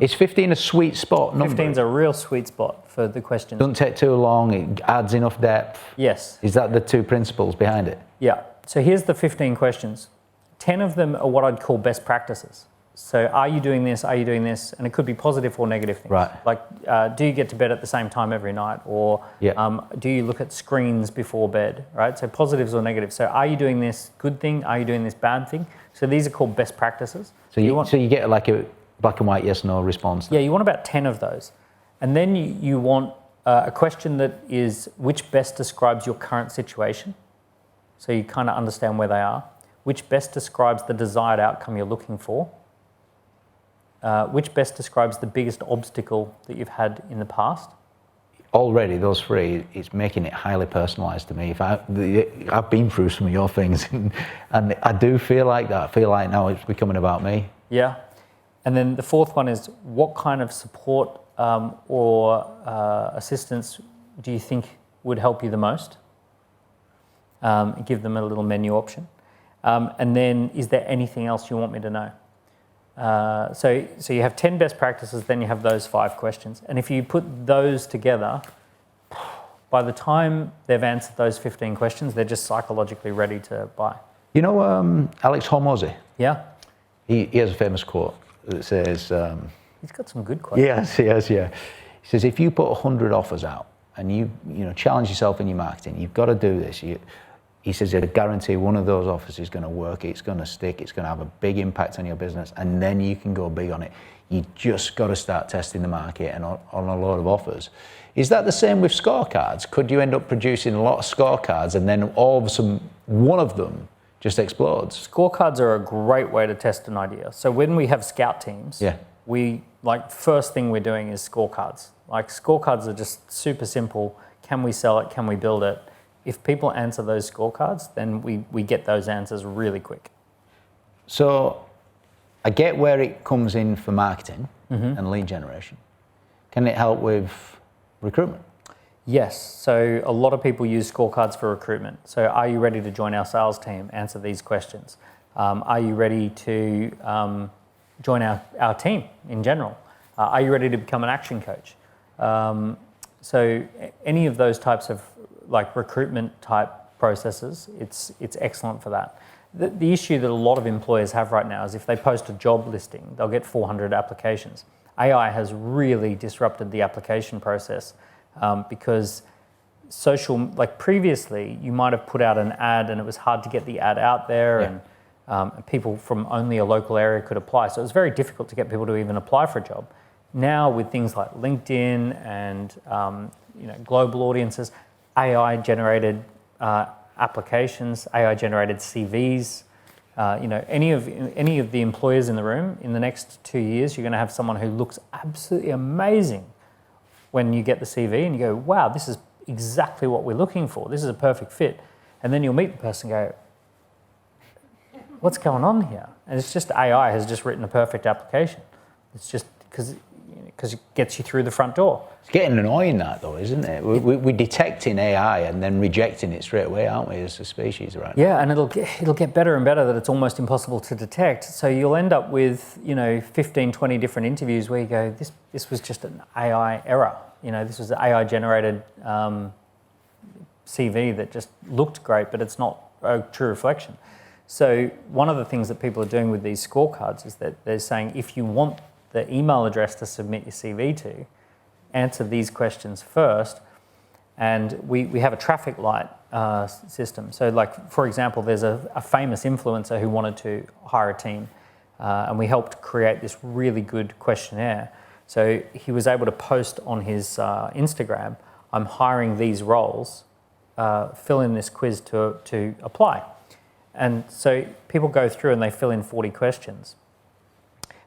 Is 15 a sweet spot number? 15 is a real sweet spot for the questions. Doesn't take too long, it adds enough depth. Yes. Is that the 2 principles behind it? Yeah. So here's the 15 questions. 10 of them are what I'd call best practices. So are you doing this? Are you doing this? And it could be positive or negative things. Right. Like, do you get to bed at the same time every night? Or do you look at screens before bed? Right. So positives or negatives. So are you doing this good thing? Are you doing this bad thing? So these are called best practices. So you get like a black and white yes/no response. Yeah, you want about 10 of those. And then you want a question that is which best describes your current situation. So you kind of understand where they are. Which best describes the desired outcome you're looking for. Which best describes the biggest obstacle that you've had in the past. Already, those 3, it's making it highly personalised to me. I've been through some of your things, and I do feel like that. I feel like now it's becoming about me. Yeah. And then the 4th one is what kind of support or assistance do you think would help you the most? Give them a little menu option. And then is there anything else you want me to know? So you have 10 best practices, then you have those 5 questions. And if you put those together, by the time they've answered those 15 questions, they're just psychologically ready to buy. You know Alex Hormozy? Yeah. He has a famous quote that says... he's got some good quotes. Yes, yeah. He says, if you put 100 offers out and you challenge yourself in your marketing, you've got to do this. He says, I guarantee one of those offers is going to work, it's going to stick, it's going to have a big impact on your business, and then you can go big on it. You just got to start testing the market and on a load of offers. Is that the same with scorecards? Could you end up producing a lot of scorecards and then all of a sudden one of them just explodes? Scorecards are a great way to test an idea. So when we have scout teams, first thing we're doing is scorecards. Like scorecards are just super simple. Can we sell it? Can we build it? If people answer those scorecards, then we get those answers really quick. So I get where it comes in for marketing and lead generation. Can it help with recruitment? Yes. So a lot of people use scorecards for recruitment. So are you ready to join our sales team? Answer these questions. Are you ready to join our team in general? Are you ready to become an action coach? So any of those types of like recruitment type processes, it's excellent for that. The issue that a lot of employers have right now is if they post a job listing, they'll get 400 applications. AI has really disrupted the application process because previously you might have put out an ad and it was hard to get the ad out there and People from only a local area could apply. So it was very difficult to get people to even apply for a job. Now with things like LinkedIn and global audiences, AI-generated applications, AI-generated CVs, any of the employers in the room, in the next 2 years, you're going to have someone who looks absolutely amazing when you get the CV and you go, wow, this is exactly what we're looking for. This is a perfect fit. And then you'll meet the person and go, what's going on here? And it's just AI has just written a perfect application. It's just because it gets you through the front door. It's getting annoying that though, isn't it? We're detecting AI and then rejecting it straight away, aren't we, as a species, right? Yeah, and it'll get better and better that it's almost impossible to detect. So you'll end up with 15, 20 different interviews where you go, this was just an AI error. This was an AI generated CV that just looked great, but it's not a true reflection. So one of the things that people are doing with these scorecards is that they're saying if you want the email address to submit your CV to, answer these questions first. And we have a traffic light system. So like, for example, there's a famous influencer who wanted to hire a team and we helped create this really good questionnaire. So he was able to post on his Instagram, I'm hiring these roles, fill in this quiz to apply. And so people go through and they fill in 40 questions.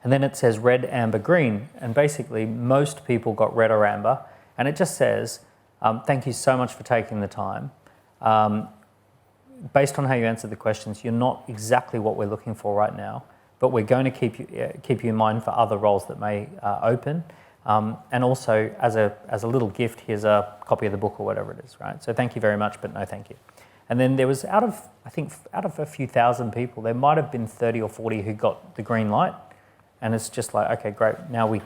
And then it says red, amber, green. And basically most people got red or amber. And it just says, thank you so much for taking the time. Based on how you answered the questions, you're not exactly what we're looking for right now, but we're going to keep you in mind for other roles that may open. And also as a little gift, here's a copy of the book or whatever it is, right? So thank you very much, but no thank you. And then there was out of a few thousand people, there might have been 30 or 40 who got the green light. And it's just like, okay, great. Now we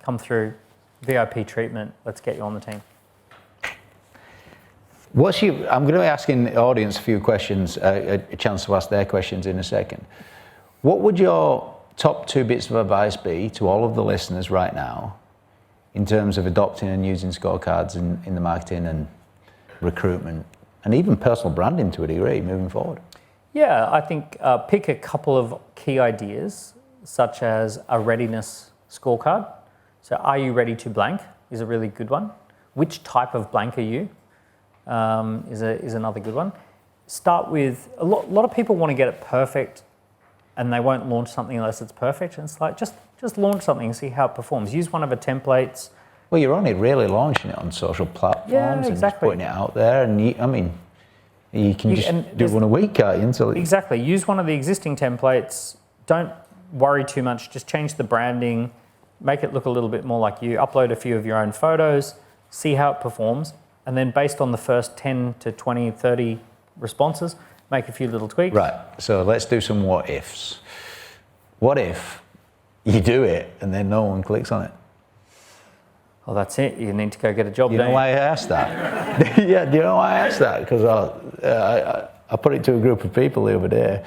come through VIP treatment. Let's get you on the team. I'm going to be asking the audience a few questions, a chance to ask their questions in a second. What would your top 2 bits of advice be to all of the listeners right now in terms of adopting and using scorecards in the marketing and recruitment and even personal branding to a degree moving forward? Yeah, I think pick a couple of key ideas, such as a readiness scorecard. So are you ready to blank is a really good one. Which type of blank are you is another good one. Start with, a lot of people want to get it perfect and they won't launch something unless it's perfect. And it's like, just launch something and see how it performs. Use one of the templates. Well, you're only really launching it on social platforms and just putting it out there. And you can just do one a week, can't you? Exactly. Use one of the existing templates. Don't worry too much, just change the branding, make it look a little bit more like you, upload a few of your own photos, see how it performs, and then based on the first 10 to 20, 30 responses, make a few little tweaks. Right, so let's do some what ifs. What if you do it and then no one clicks on it? Well, that's it, you need to go get a job. You know why I asked that? Yeah, do you know why I asked that? Because I put it to a group of people the other day,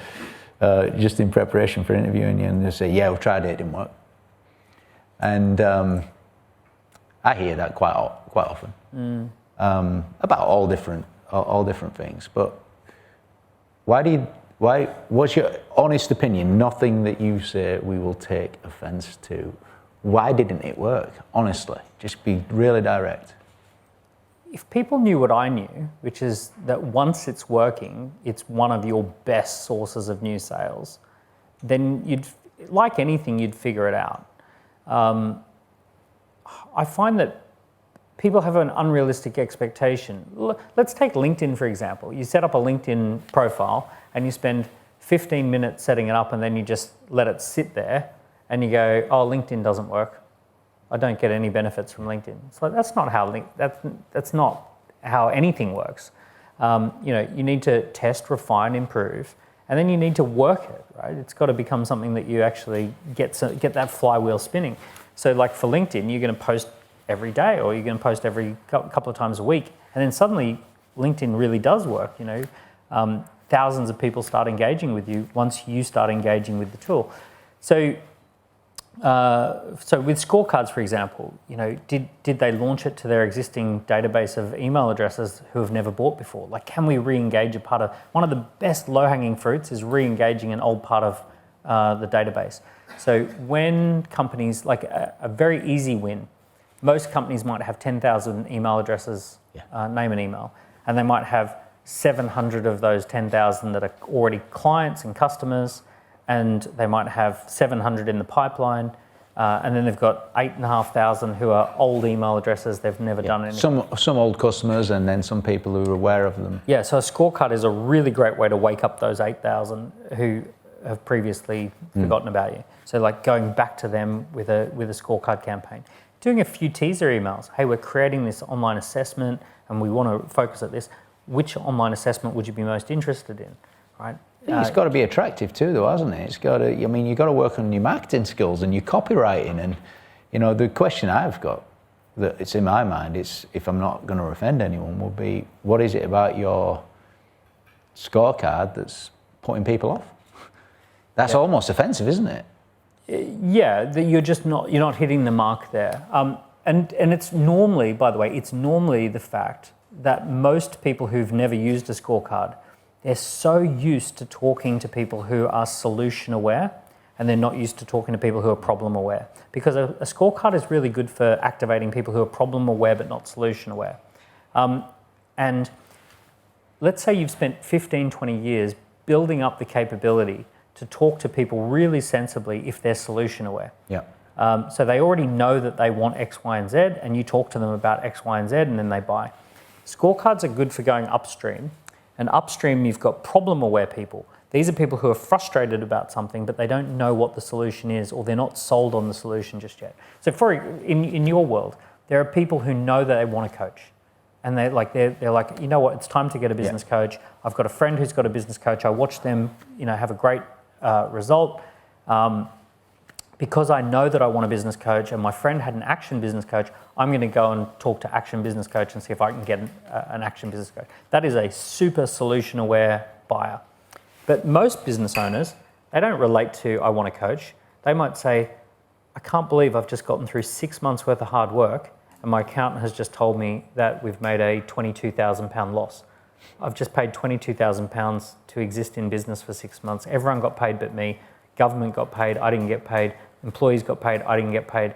just in preparation for interviewing you, and they say, yeah, we tried it, didn't work. And I hear that quite often about all different things. But what's your honest opinion? Nothing that you say we will take offense to. Why didn't it work? Honestly, just be really direct. If people knew what I knew, which is that once it's working, it's one of your best sources of new sales, then like anything, you'd figure it out. I find that people have an unrealistic expectation. Let's take LinkedIn, for example. You set up a LinkedIn profile and you spend 15 minutes setting it up and then you just let it sit there and you go, oh, LinkedIn doesn't work. I don't get any benefits from LinkedIn. It's like, that's not how anything works. You need to test, refine, improve, and then you need to work it, right? It's got to become something that you actually get that flywheel spinning. So like for LinkedIn, you're going to post every day or you're going to post every couple of times a week. And then suddenly LinkedIn really does work. Thousands of people start engaging with you once you start engaging with the tool. So So with scorecards, for example, did they launch it to their existing database of email addresses who have never bought before? Like, can we re-engage a part of, one of the best low-hanging fruits is re-engaging an old part of the database. So when companies, like a very easy win, most companies might have 10,000 email addresses, name an email, and they might have 700 of those 10,000 that are already clients and customers, and they might have 700 in the pipeline, and then they've got 8,500 who are old email addresses they've never done anything. Some old customers, and then some people who are aware of them. Yeah, so a scorecard is a really great way to wake up those 8,000 who have previously forgotten about you. So like going back to them with a scorecard campaign. Doing a few teaser emails. Hey, we're creating this online assessment and we want to focus at this. Which online assessment would you be most interested in, right? It's got to be attractive too, though, hasn't it? It's got to. I mean, you've got to work on your marketing skills and your copywriting. And the question I've got that it's in my mind is, if I'm not going to offend anyone, will be, what is it about your scorecard that's putting people off? That's almost offensive, isn't it? Yeah, you're not hitting the mark there. And it's normally, by the way, the fact that most people who've never used a scorecard, they're so used to talking to people who are solution aware, and they're not used to talking to people who are problem aware. Because a scorecard is really good for activating people who are problem aware but not solution aware. And let's say you've spent 15, 20 years building up the capability to talk to people really sensibly if they're solution aware. Yeah. So they already know that they want X, Y, and Z, and you talk to them about X, Y, and Z, and then they buy. Scorecards are good for going upstream, and upstream you've got problem-aware people. These are people who are frustrated about something, but they don't know what the solution is, or they're not sold on the solution just yet. So in your world, there are people who know that they want to coach, and they're like, you know what, it's time to get a business coach. I've got a friend who's got a business coach. I watched them, have a great result. Because I know that I want a business coach and my friend had an action business coach, I'm going to go and talk to action business coach and see if I can get an action business coach. That is a super solution aware buyer. But most business owners, they don't relate to I want a coach. They might say, I can't believe I've just gotten through 6 months worth of hard work and my accountant has just told me that we've made a £22,000 loss. I've just paid £22,000 to exist in business for 6 months. Everyone got paid but me. Government got paid, I didn't get paid. Employees got paid, I didn't get paid.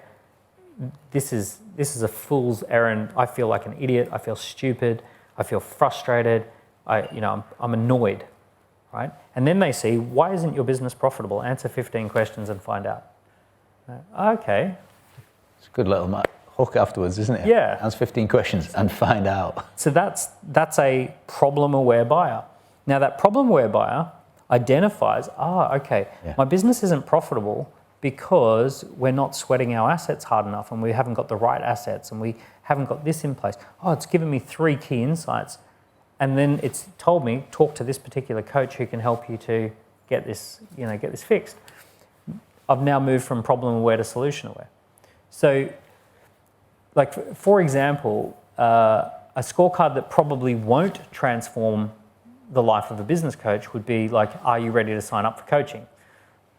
This is a fool's errand. I feel like an idiot. I feel stupid. I feel frustrated. I'm annoyed, right? And then they see, why isn't your business profitable? Answer 15 questions and find out. Okay. It's a good little hook afterwards, isn't it? Yeah. Answer 15 questions and find out. So that's a problem-aware buyer. Now that problem-aware buyer identifies, my business isn't profitable because we're not sweating our assets hard enough and we haven't got the right assets and we haven't got this in place. Oh, it's given me 3 key insights. And then it's told me, talk to this particular coach who can help you to get this fixed. I've now moved from problem aware to solution aware. So, like, for example, a scorecard that probably won't transform the life of a business coach would be like, are you ready to sign up for coaching?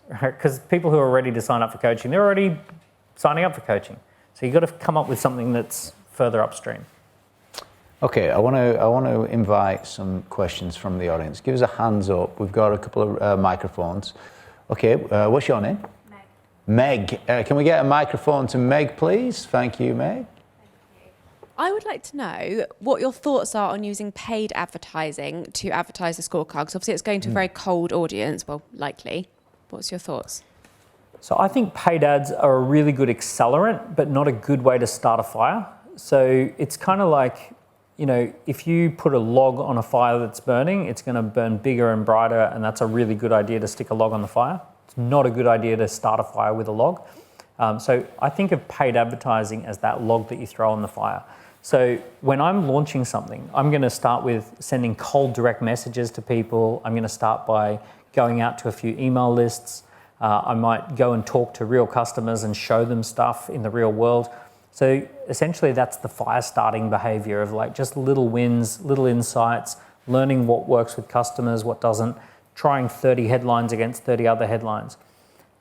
Because people who are ready to sign up for coaching, they're already signing up for coaching. So you've got to come up with something that's further upstream. Okay, I want to invite some questions from the audience. Give us a hands up. We've got a couple of microphones. Okay, what's your name? Meg. Meg. Can we get a microphone to Meg, please? Thank you, Meg. I would like to know what your thoughts are on using paid advertising to advertise the scorecard, because obviously it's going to a very cold audience, well, likely. What's your thoughts? So I think paid ads are a really good accelerant, but not a good way to start a fire. So it's kind of like, if you put a log on a fire that's burning, it's going to burn bigger and brighter, and that's a really good idea to stick a log on the fire. It's not a good idea to start a fire with a log. So I think of paid advertising as that log that you throw on the fire. So when I'm launching something, I'm going to start with sending cold direct messages to people. I'm going to start by going out to a few email lists. I might go and talk to real customers and show them stuff in the real world. So essentially that's the fire starting behavior of like just little wins, little insights, learning what works with customers, what doesn't, trying 30 headlines against 30 other headlines.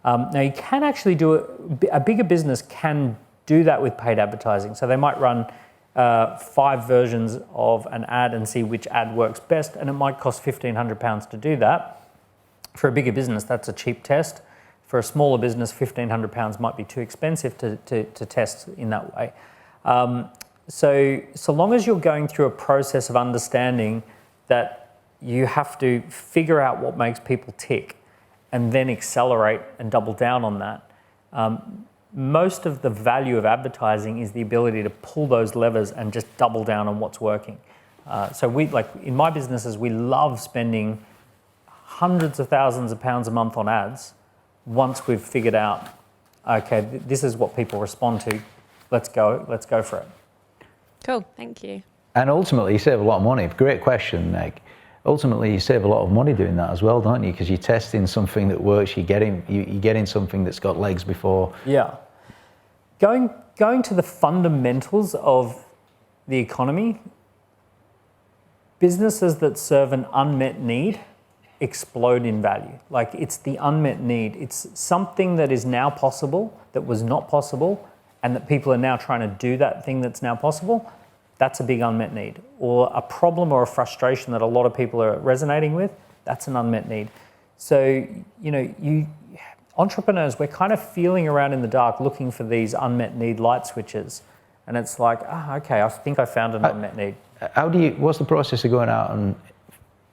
Now you can actually do it, a bigger business can do that with paid advertising. So they might run 5 versions of an ad and see which ad works best, and it might cost £1,500 to do that. For a bigger business, that's a cheap test. For a smaller business, £1,500 might be too expensive to test in that way. So long as you're going through a process of understanding that you have to figure out what makes people tick and then accelerate and double down on that, most of the value of advertising is the ability to pull those levers and just double down on what's working. So we, like in my businesses, we love spending hundreds of thousands of pounds a month on ads once we've figured out, okay, this is what people respond to. Let's go for it. Cool, thank you. And ultimately, you save a lot of money. Great question, Meg. Ultimately, you save a lot of money doing that as well, don't you? Because you're testing something that works. You're getting something that's got legs before. Yeah. Going to the fundamentals of the economy, businesses that serve an unmet need explode in value. Like, it's the unmet need. It's something that is now possible, that was not possible, and that people are now trying to do that thing that's now possible. That's a big unmet need. Or a problem or a frustration that a lot of people are resonating with, that's an unmet need. So, entrepreneurs, we're kind of feeling around in the dark looking for these unmet need light switches. And it's like, okay, I think I found an unmet need. What's the process of going out and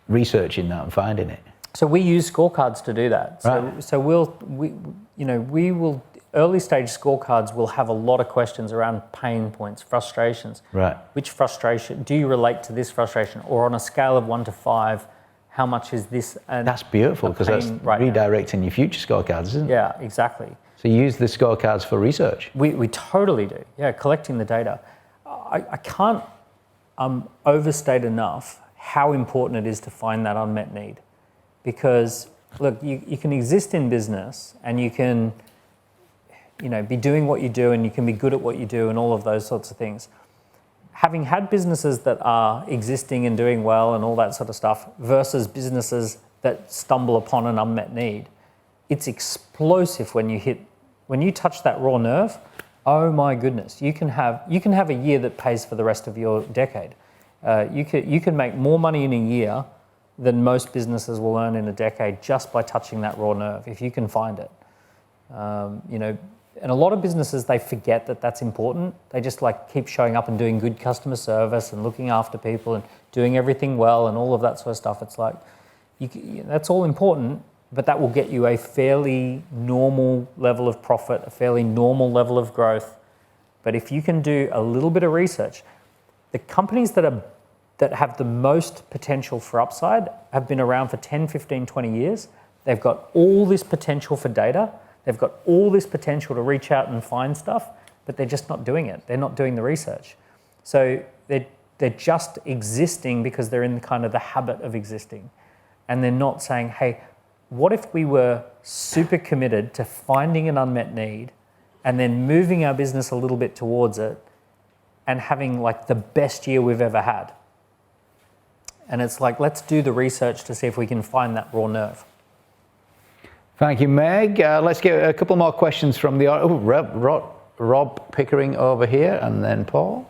researching that and finding it? So we use scorecards to do that. Right. So we will, early stage scorecards will have a lot of questions around pain points, frustrations. Right. Which frustration, do you relate to this frustration? Or on a scale of 1 to 5, how much is this? That's beautiful, because that's redirecting your future scorecards, isn't it? Yeah, exactly. So you use the scorecards for research? We totally do. Yeah, collecting the data. I can't overstate enough how important it is to find that unmet need. Because, look, you can exist in business and you can be doing what you do and you can be good at what you do and all of those sorts of things. Having had businesses that are existing and doing well and all that sort of stuff versus businesses that stumble upon an unmet need, it's explosive when you touch that raw nerve. Oh my goodness, you can have a year that pays for the rest of your decade. You can make more money in a year than most businesses will earn in a decade just by touching that raw nerve, if you can find it. And a lot of businesses, they forget that that's important. They just keep showing up and doing good customer service and looking after people and doing everything well and all of that sort of stuff. It's like, that's all important, but that will get you a fairly normal level of profit, a fairly normal level of growth. But if you can do a little bit of research, the companies that have the most potential for upside have been around for 10, 15, 20 years. They've got all this potential for data. They've got all this potential to reach out and find stuff, but they're just not doing it. They're not doing the research. So they're just existing because they're in kind of the habit of existing. And they're not saying, hey, what if we were super committed to finding an unmet need and then moving our business a little bit towards it and having the best year we've ever had? And it's like, let's do the research to see if we can find that raw nerve. Thank you, Meg. Let's get a couple more questions from the audience. Rob Pickering over here, and then Paul.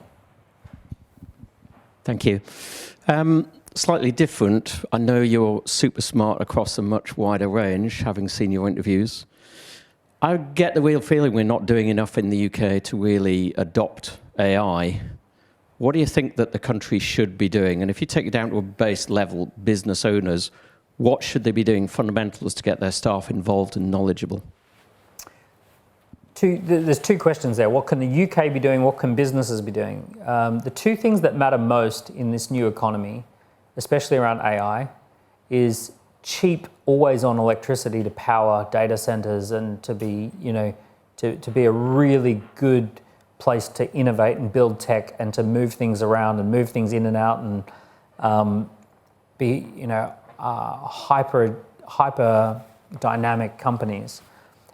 Thank you. Slightly different. I know you're super smart across a much wider range, having seen your interviews. I get the real feeling we're not doing enough in the UK to really adopt AI. What do you think that the country should be doing? And if you take it down to a base level, business owners, what should they be doing, fundamentals, to get their staff involved and knowledgeable? There's 2 questions there. What can the UK be doing? What can businesses be doing? The 2 things that matter most in this new economy, especially around AI, is cheap, always-on electricity to power data centers and to be, to be a really good place to innovate and build tech and to move things around and move things in and out and be, hyper dynamic companies.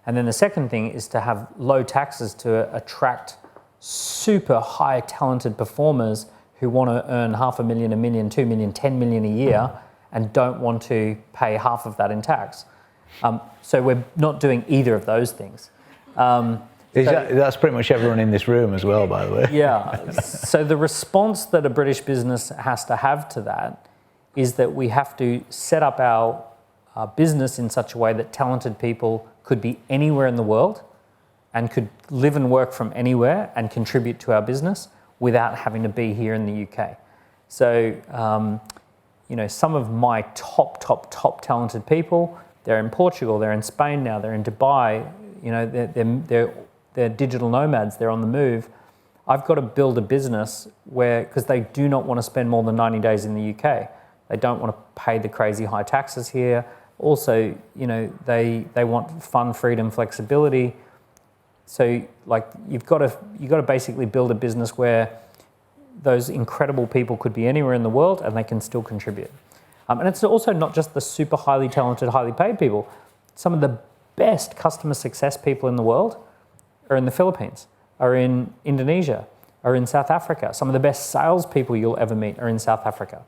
And then the second thing is to have low taxes to attract super high talented performers who want to earn $500,000, $1 million, $2 million, $10 million a year and don't want to pay half of that in tax. So we're not doing either of those things. That's pretty much everyone in this room as well, by the way. Yeah. So the response that a British business has to have to that is that we have to set up our business in such a way that talented people could be anywhere in the world and could live and work from anywhere and contribute to our business without having to be here in the UK. So, some of my top talented people, they're in Portugal, they're in Spain now, they're in Dubai, they're digital nomads, they're on the move. I've got to build a business because they do not want to spend more than 90 days in the UK. They don't want to pay the crazy high taxes here. Also, they want fun, freedom, flexibility. So, you've got to basically build a business where those incredible people could be anywhere in the world and they can still contribute. And it's also not just the super highly talented, highly paid people. Some of the best customer success people in the world are in the Philippines, are in Indonesia, are in South Africa. Some of the best salespeople you'll ever meet are in South Africa.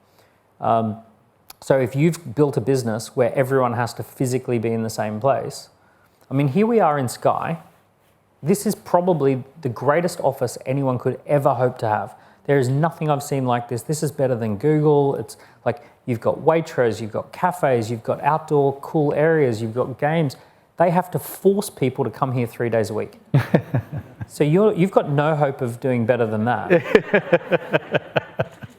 So if you've built a business where everyone has to physically be in the same place, here we are in Sky. This is probably the greatest office anyone could ever hope to have. There is nothing I've seen like this. This is better than Google. It's like you've got Waitrose, you've got cafes, you've got outdoor cool areas, you've got games. They have to force people to come here 3 days a week. So you've got no hope of doing better than that.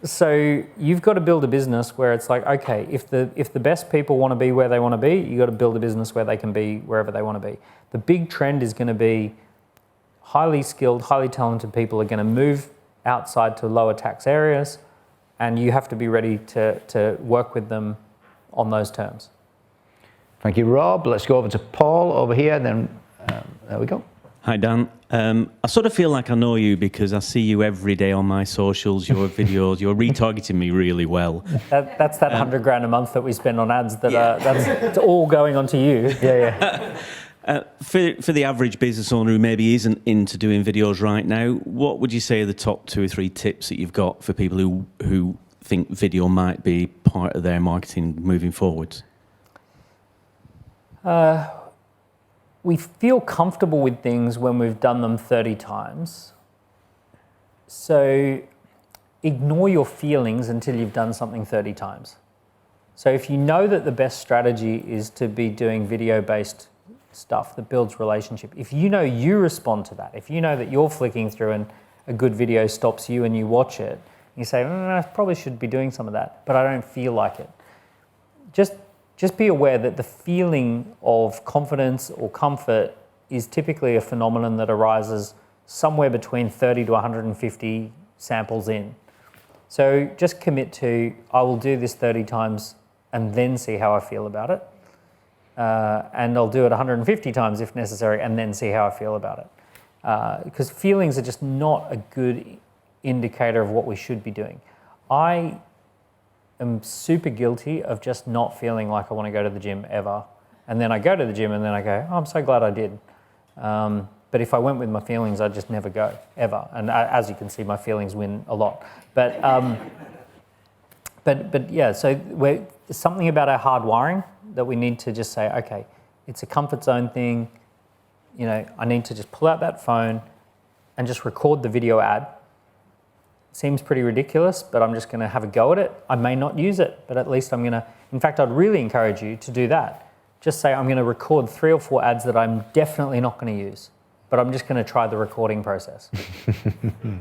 So you've got to build a business where it's like, okay, if the best people want to be where they want to be, you've got to build a business where they can be wherever they want to be. The big trend is going to be highly skilled, highly talented people are going to move outside to lower tax areas, and you have to be ready to work with them on those terms. Thank you, Rob. Let's go over to Paul over here, then there we go. Hi, Dan. I sort of feel like I know you because I see you every day on my socials, your videos. You're retargeting me really well. That's that $100,000 a month that we spend on ads. It's all going onto you. Yeah. For the average business owner who maybe isn't into doing videos right now, what would you say are the top 2 or 3 tips that you've got for people who think video might be part of their marketing moving forwards? We feel comfortable with things when we've done them 30 times. So ignore your feelings until you've done something 30 times. So if you know that the best strategy is to be doing video-based stuff that builds relationship, if you know you respond to that, if you know that you're flicking through and a good video stops you and you watch it, you say, I probably should be doing some of that, but I don't feel like it. Just be aware that the feeling of confidence or comfort is typically a phenomenon that arises somewhere between 30 to 150 samples in. So just commit to, I will do this 30 times and then see how I feel about it. And I'll do it 150 times if necessary and then see how I feel about it. Because feelings are just not a good indicator of what we should be doing. I'm super guilty of just not feeling like I want to go to the gym ever. And then I go to the gym and then I go, I'm so glad I did. But if I went with my feelings, I'd just never go, ever. And as you can see, my feelings win a lot. But yeah, so there's something about our hard wiring that we need to just say, okay, it's a comfort zone thing. I need to just pull out that phone and just record the video ad. Seems pretty ridiculous, but I'm just going to have a go at it. I may not use it, but at least I'm going to... In fact, I'd really encourage you to do that. Just say I'm going to record 3 or 4 ads that I'm definitely not going to use, but I'm just going to try the recording process.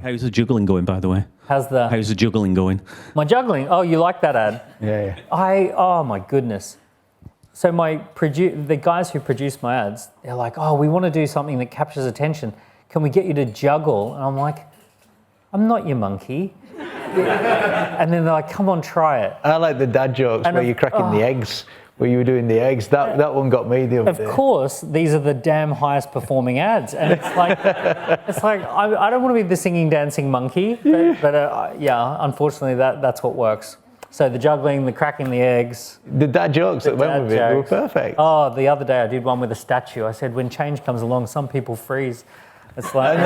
How's the juggling going, by the way? How's the juggling going? My juggling? Oh, you like that ad? Yeah. Oh my goodness. So the guys who produce my ads, they're like, oh, we want to do something that captures attention. Can we get you to juggle? And I'm like, I'm not your monkey. And then they're like, come on, try it. I like the dad jokes where you're cracking the eggs, where you were doing the eggs. That one got me the other day. Of course, these are the damn highest performing ads. And it's like I don't want to be the singing, dancing monkey. But yeah, unfortunately, that's what works. So the juggling, the cracking the eggs. The dad jokes that went with it, they were perfect. Oh, the other day I did one with a statue. I said, when change comes along, some people freeze. It's like...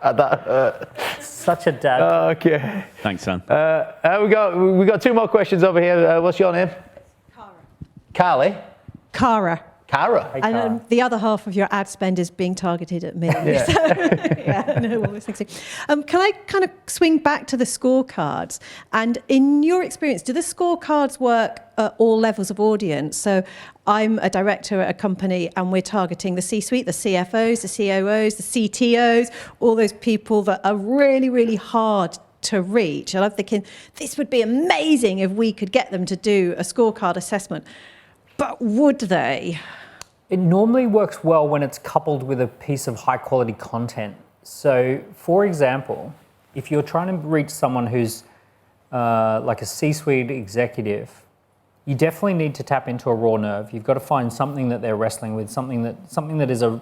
That hurt. Such a dad. Okay. Thanks, Sam. We got 2 more questions over here. What's your name? Carly? Cara. Cara? Hey, And Cara. the other half of your ad spend is being targeted at me. Yeah. So, yeah, no, what was I saying? Can I kind of swing back to the scorecards? And in your experience, do the scorecards work at all levels of audience? So I'm a director at a company and we're targeting the C-suite, the CFOs, the COOs, the CTOs, all those people that are really, really hard to reach. And I'm thinking, this would be amazing if we could get them to do a scorecard assessment. But would they? It normally works well when it's coupled with a piece of high quality content. So, for example, if you're trying to reach someone who's like a C-suite executive, you definitely need to tap into a raw nerve. You've got to find something that they're wrestling with, something that is a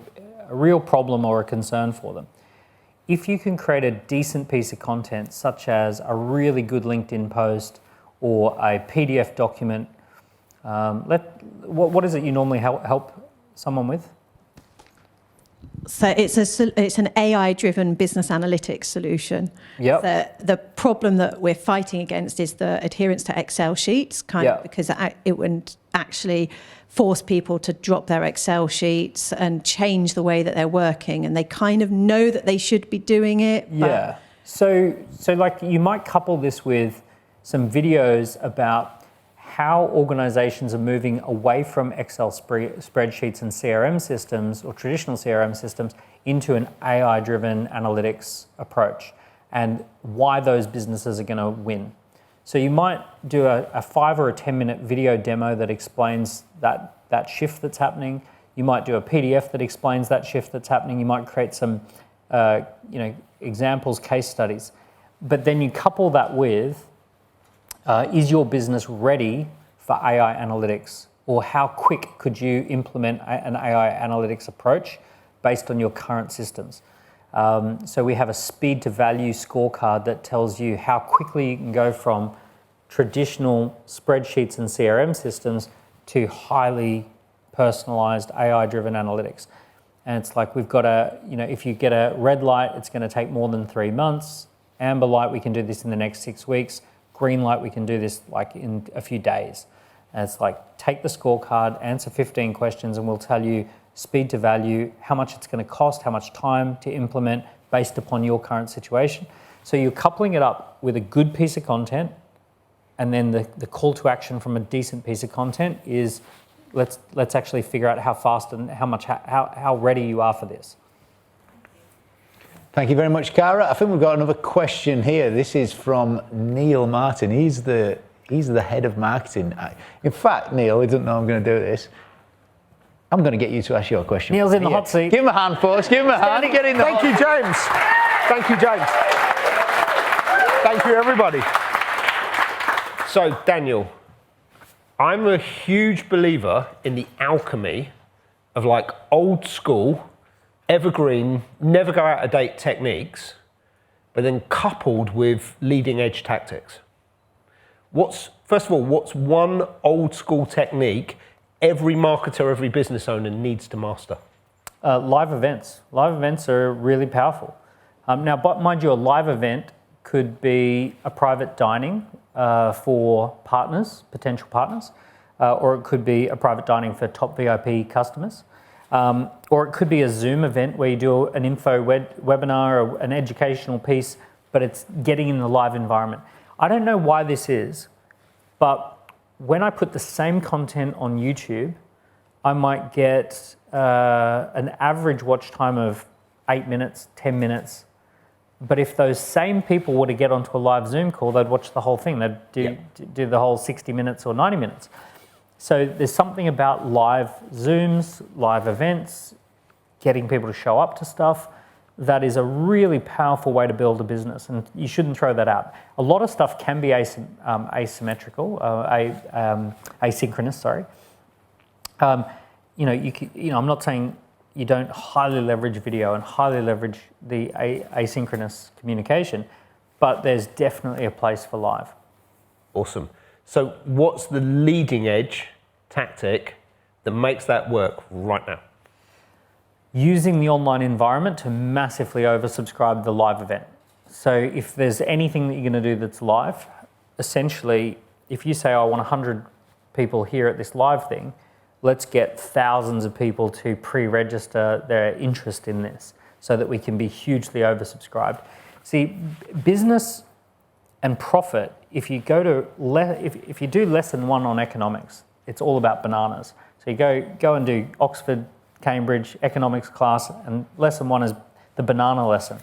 real problem or a concern for them. If you can create a decent piece of content, such as a really good LinkedIn post or a PDF document, what is it you normally help someone with? So it's an AI-driven business analytics solution. Yep. The problem that we're fighting against is the adherence to Excel sheets, because it would actually force people to drop their Excel sheets and change the way that they're working, and they kind of know that they should be doing it. Yeah. So like you might couple this with some videos about how organizations are moving away from Excel spreadsheets and CRM systems or traditional CRM systems into an AI-driven analytics approach and why those businesses are going to win. So you might do a 5 or a 10-minute video demo that explains that shift that's happening. You might do a PDF that explains that shift that's happening. You might create some examples, case studies. But then you couple that with is your business ready for AI analytics? Or how quick could you implement an AI analytics approach based on your current systems? So we have a speed to value scorecard that tells you how quickly you can go from traditional spreadsheets and CRM systems to highly personalized AI-driven analytics. And it's like we've got if you get a red light, it's going to take more than 3 months. Amber light, we can do this in the next 6 weeks. Green light, we can do this like in a few days. And it's like, take the scorecard, answer 15 questions, and we'll tell you speed to value, how much it's going to cost, how much time to implement based upon your current situation. So you're coupling it up with a good piece of content, and then the call to action from a decent piece of content is let's actually figure out how fast and how ready you are for this. Thank you very much, Cara. I think we've got another question here. This is from Neil Martin. He's the head of marketing. In fact, Neil, he doesn't know I'm going to do this. I'm going to get you to ask your question. Neil's in the hot seat. Give him a hand, folks. Give him a hand. Get in the Thank you, James. Thank you, James. Thank you, everybody. So, Daniel, I'm a huge believer in the alchemy of like old school, evergreen, never go out of date techniques, but then coupled with leading edge tactics. First of all, what's one old school technique every marketer, every business owner needs to master? Live events. Live events are really powerful. Now, but mind you, a live event could be a private dining for partners, potential partners, or it could be a private dining for top VIP customers. Or it could be a Zoom event where you do an info webinar or an educational piece, but it's getting in the live environment. I don't know why this is, but when I put the same content on YouTube, I might get an average watch time of 8 minutes, 10 minutes. But if those same people were to get onto a live Zoom call, they'd watch the whole thing. They'd do the whole 60 minutes or 90 minutes. So there's something about live Zooms, live events, getting people to show up to stuff, that is a really powerful way to build a business, and you shouldn't throw that out. A lot of stuff can be asymmetrical, asynchronous. Sorry. I'm not saying you don't highly leverage video and highly leverage the asynchronous communication, but there's definitely a place for live. Awesome. So what's the leading edge tactic that makes that work right now? Using the online environment to massively oversubscribe the live event. So if there's anything that you're going to do that's live, essentially, if you say, I want 100 people here at this live thing, let's get thousands of people to pre-register their interest in this so that we can be hugely oversubscribed. See, business and profit, if you go to if you do lesson 1 on economics, it's all about bananas. So you go and do Oxford, Cambridge economics class, and lesson 1 is the banana lesson.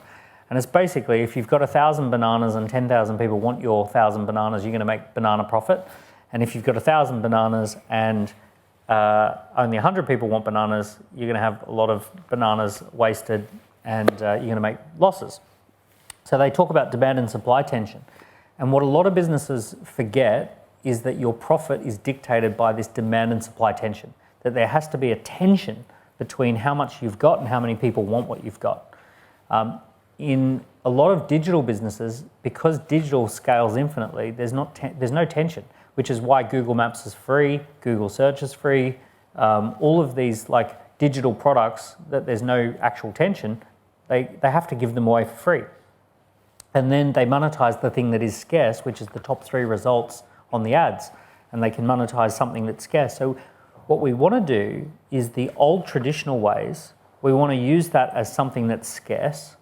And it's basically, if you've got 1,000 bananas and 10,000 people want your 1,000 bananas, you're going to make banana profit. And if you've got 1,000 bananas and only 100 people want bananas, you're going to have a lot of bananas wasted, and you're going to make losses. So they talk about demand and supply tension. And what a lot of businesses forget is that your profit is dictated by this demand and supply tension, that there has to be a tension between how much you've got and how many people want what you've got. In a lot of digital businesses, because digital scales infinitely, there's no tension, which is why Google Maps is free, Google Search is free, all of these like digital products that there's no actual tension, they have to give them away for free. And then they monetize the thing that is scarce, which is the top 3 results on the ads, and they can monetize something that's scarce. So what we want to do is the old traditional ways, we want to use that as something that's scarce,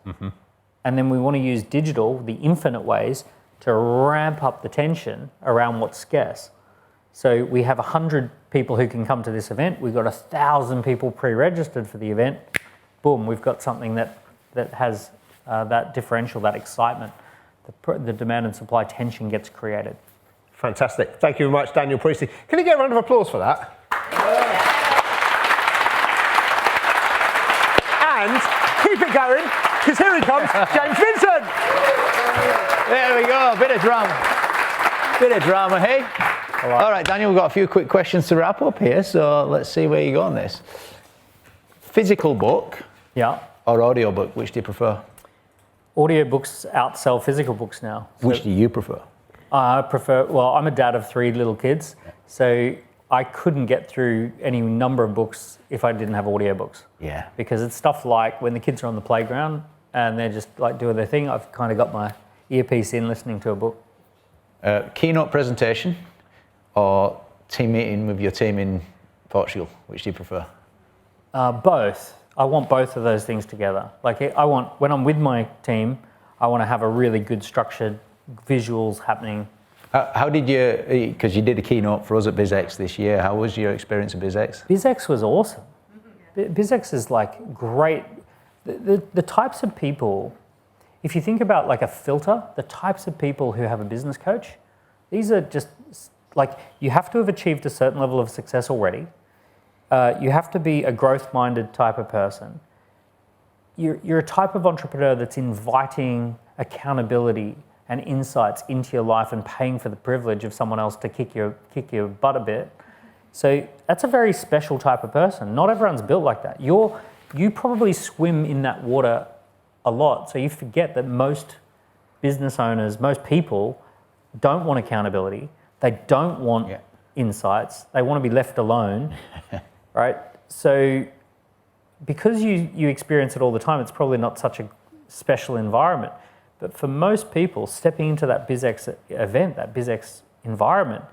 and then we want to use digital, the infinite ways, to ramp up the tension around what's scarce. So we have 100 people who can come to this event, we've got 1,000 people pre-registered for the event, boom, we've got something that has that differential, that excitement, the demand and supply tension gets created. Fantastic. Thank you very much, Daniel Priestley. Can you get a round of applause for that? And keep it going, because here he comes, James Vincent. There we go, bit of drama, hey? All right, Daniel, we've got a few quick questions to wrap up here, so let's see where you go on this. Physical book or audio book, which do you prefer? Audiobooks outsell physical books now. Which do you prefer? I prefer, well, I'm a dad of 3 little kids, so I couldn't get through any number of books if I didn't have audiobooks. Yeah. Because it's stuff like when the kids are on the playground and they're just like doing their thing, I've kind of got my earpiece in listening to a book. Keynote presentation or team meeting with your team in Portugal, which do you prefer? Both. I want both of those things together. Like when I'm with my team, I want to have a really good structured visuals happening. How did you, because you did a keynote for us at BizX this year, how was your experience at BizX? BizX was awesome. BizX is like great. The types of people, if you think about like a filter, the types of people who have a business coach, these are just like, you have to have achieved a certain level of success already. You have to be a growth-minded type of person. You're a type of entrepreneur that's inviting accountability and insights into your life and paying for the privilege of someone else to kick your butt a bit. So that's a very special type of person. Not everyone's built like that. You probably swim in that water a lot, so you forget that most business owners, most people don't want accountability. They don't want insights. They want to be left alone, right? So because you experience it all the time, it's probably not such a special environment. But for most people, stepping into that BizX event, that BizX environment,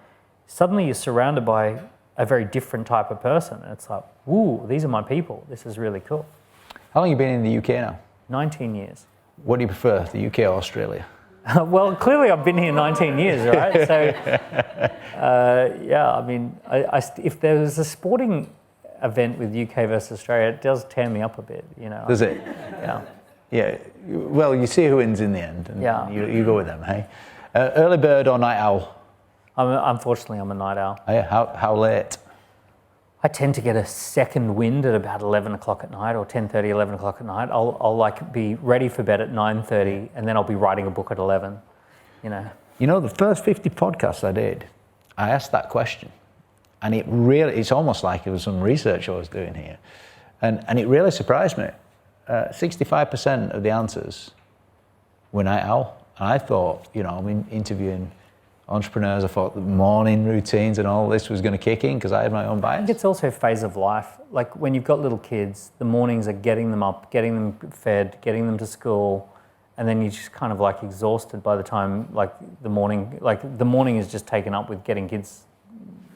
suddenly you're surrounded by a very different type of person. And it's like, ooh, these are my people. This is really cool. How long have you been in the UK now? 19 years. What do you prefer, the UK or Australia? Well, clearly I've been here 19 years, right? So, I mean, if there was a sporting event with UK versus Australia, it does tear me up a bit, you know. Does it? Yeah. Yeah. Well, you see who wins in the end, and you go with them, hey? Early bird or night owl? Unfortunately, I'm a night owl. Oh, yeah. How late? I tend to get a second wind at about 11 o'clock at night, or 10:30, 11 o'clock at night. I'll like be ready for bed at 9:30, and then I'll be writing a book at 11. You know. You know, the first 50 podcasts I did, I asked that question, and it's almost like it was some research I was doing here, and it really surprised me. 65% of the answers were night owl, and I thought, you know, I'm interviewing entrepreneurs, I thought the morning routines and all this was going to kick in because I had my own bias. I think it's also a phase of life. Like when you've got little kids, the mornings are getting them up, getting them fed, getting them to school, and then you're just kind of like exhausted by the time the morning is just taken up with getting kids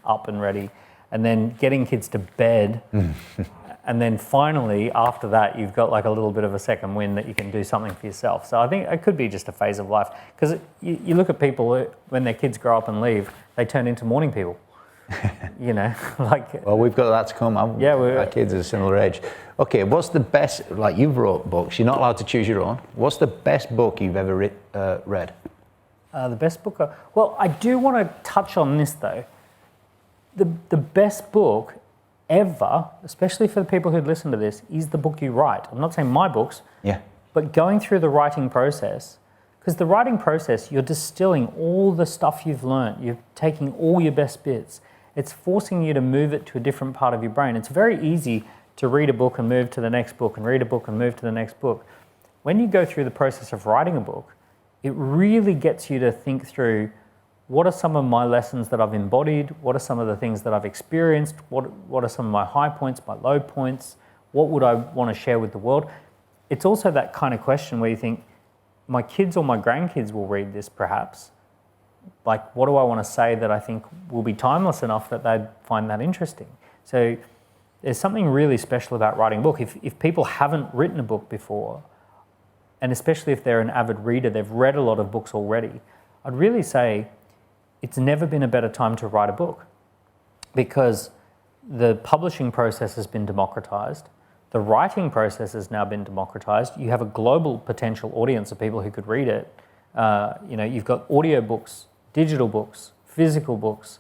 up and ready, and then getting kids to bed. And then finally, after that, you've got like a little bit of a second wind that you can do something for yourself. So I think it could be just a phase of life. Because you look at people, when their kids grow up and leave, they turn into morning people. You know, like... Well, we've got that to come. Yeah, our kids are a similar age. Okay, what's the best, like you've wrote books, you're not allowed to choose your own. What's the best book you've ever read? The best book... Well, I do want to touch on this, though. The best book ever, especially for the people who'd listen to this, is the book you write. I'm not saying my books, but going through the writing process, because the writing process, you're distilling all the stuff you've learned. You're taking all your best bits. It's forcing you to move it to a different part of your brain. It's very easy to read a book and move to the next book and read a book and move to the next book. When you go through the process of writing a book, it really gets you to think through, what are some of my lessons that I've embodied? What are some of the things that I've experienced? What are some of my high points, my low points? What would I want to share with the world? It's also that kind of question where you think, my kids or my grandkids will read this perhaps. Like, what do I want to say that I think will be timeless enough that they'd find that interesting? So there's something really special about writing a book. If people haven't written a book before, and especially if they're an avid reader, they've read a lot of books already, I'd really say, it's never been a better time to write a book, because the publishing process has been democratized. The writing process has now been democratized. You have a global potential audience of people who could read it. You know, you've got audio books, digital books, physical books.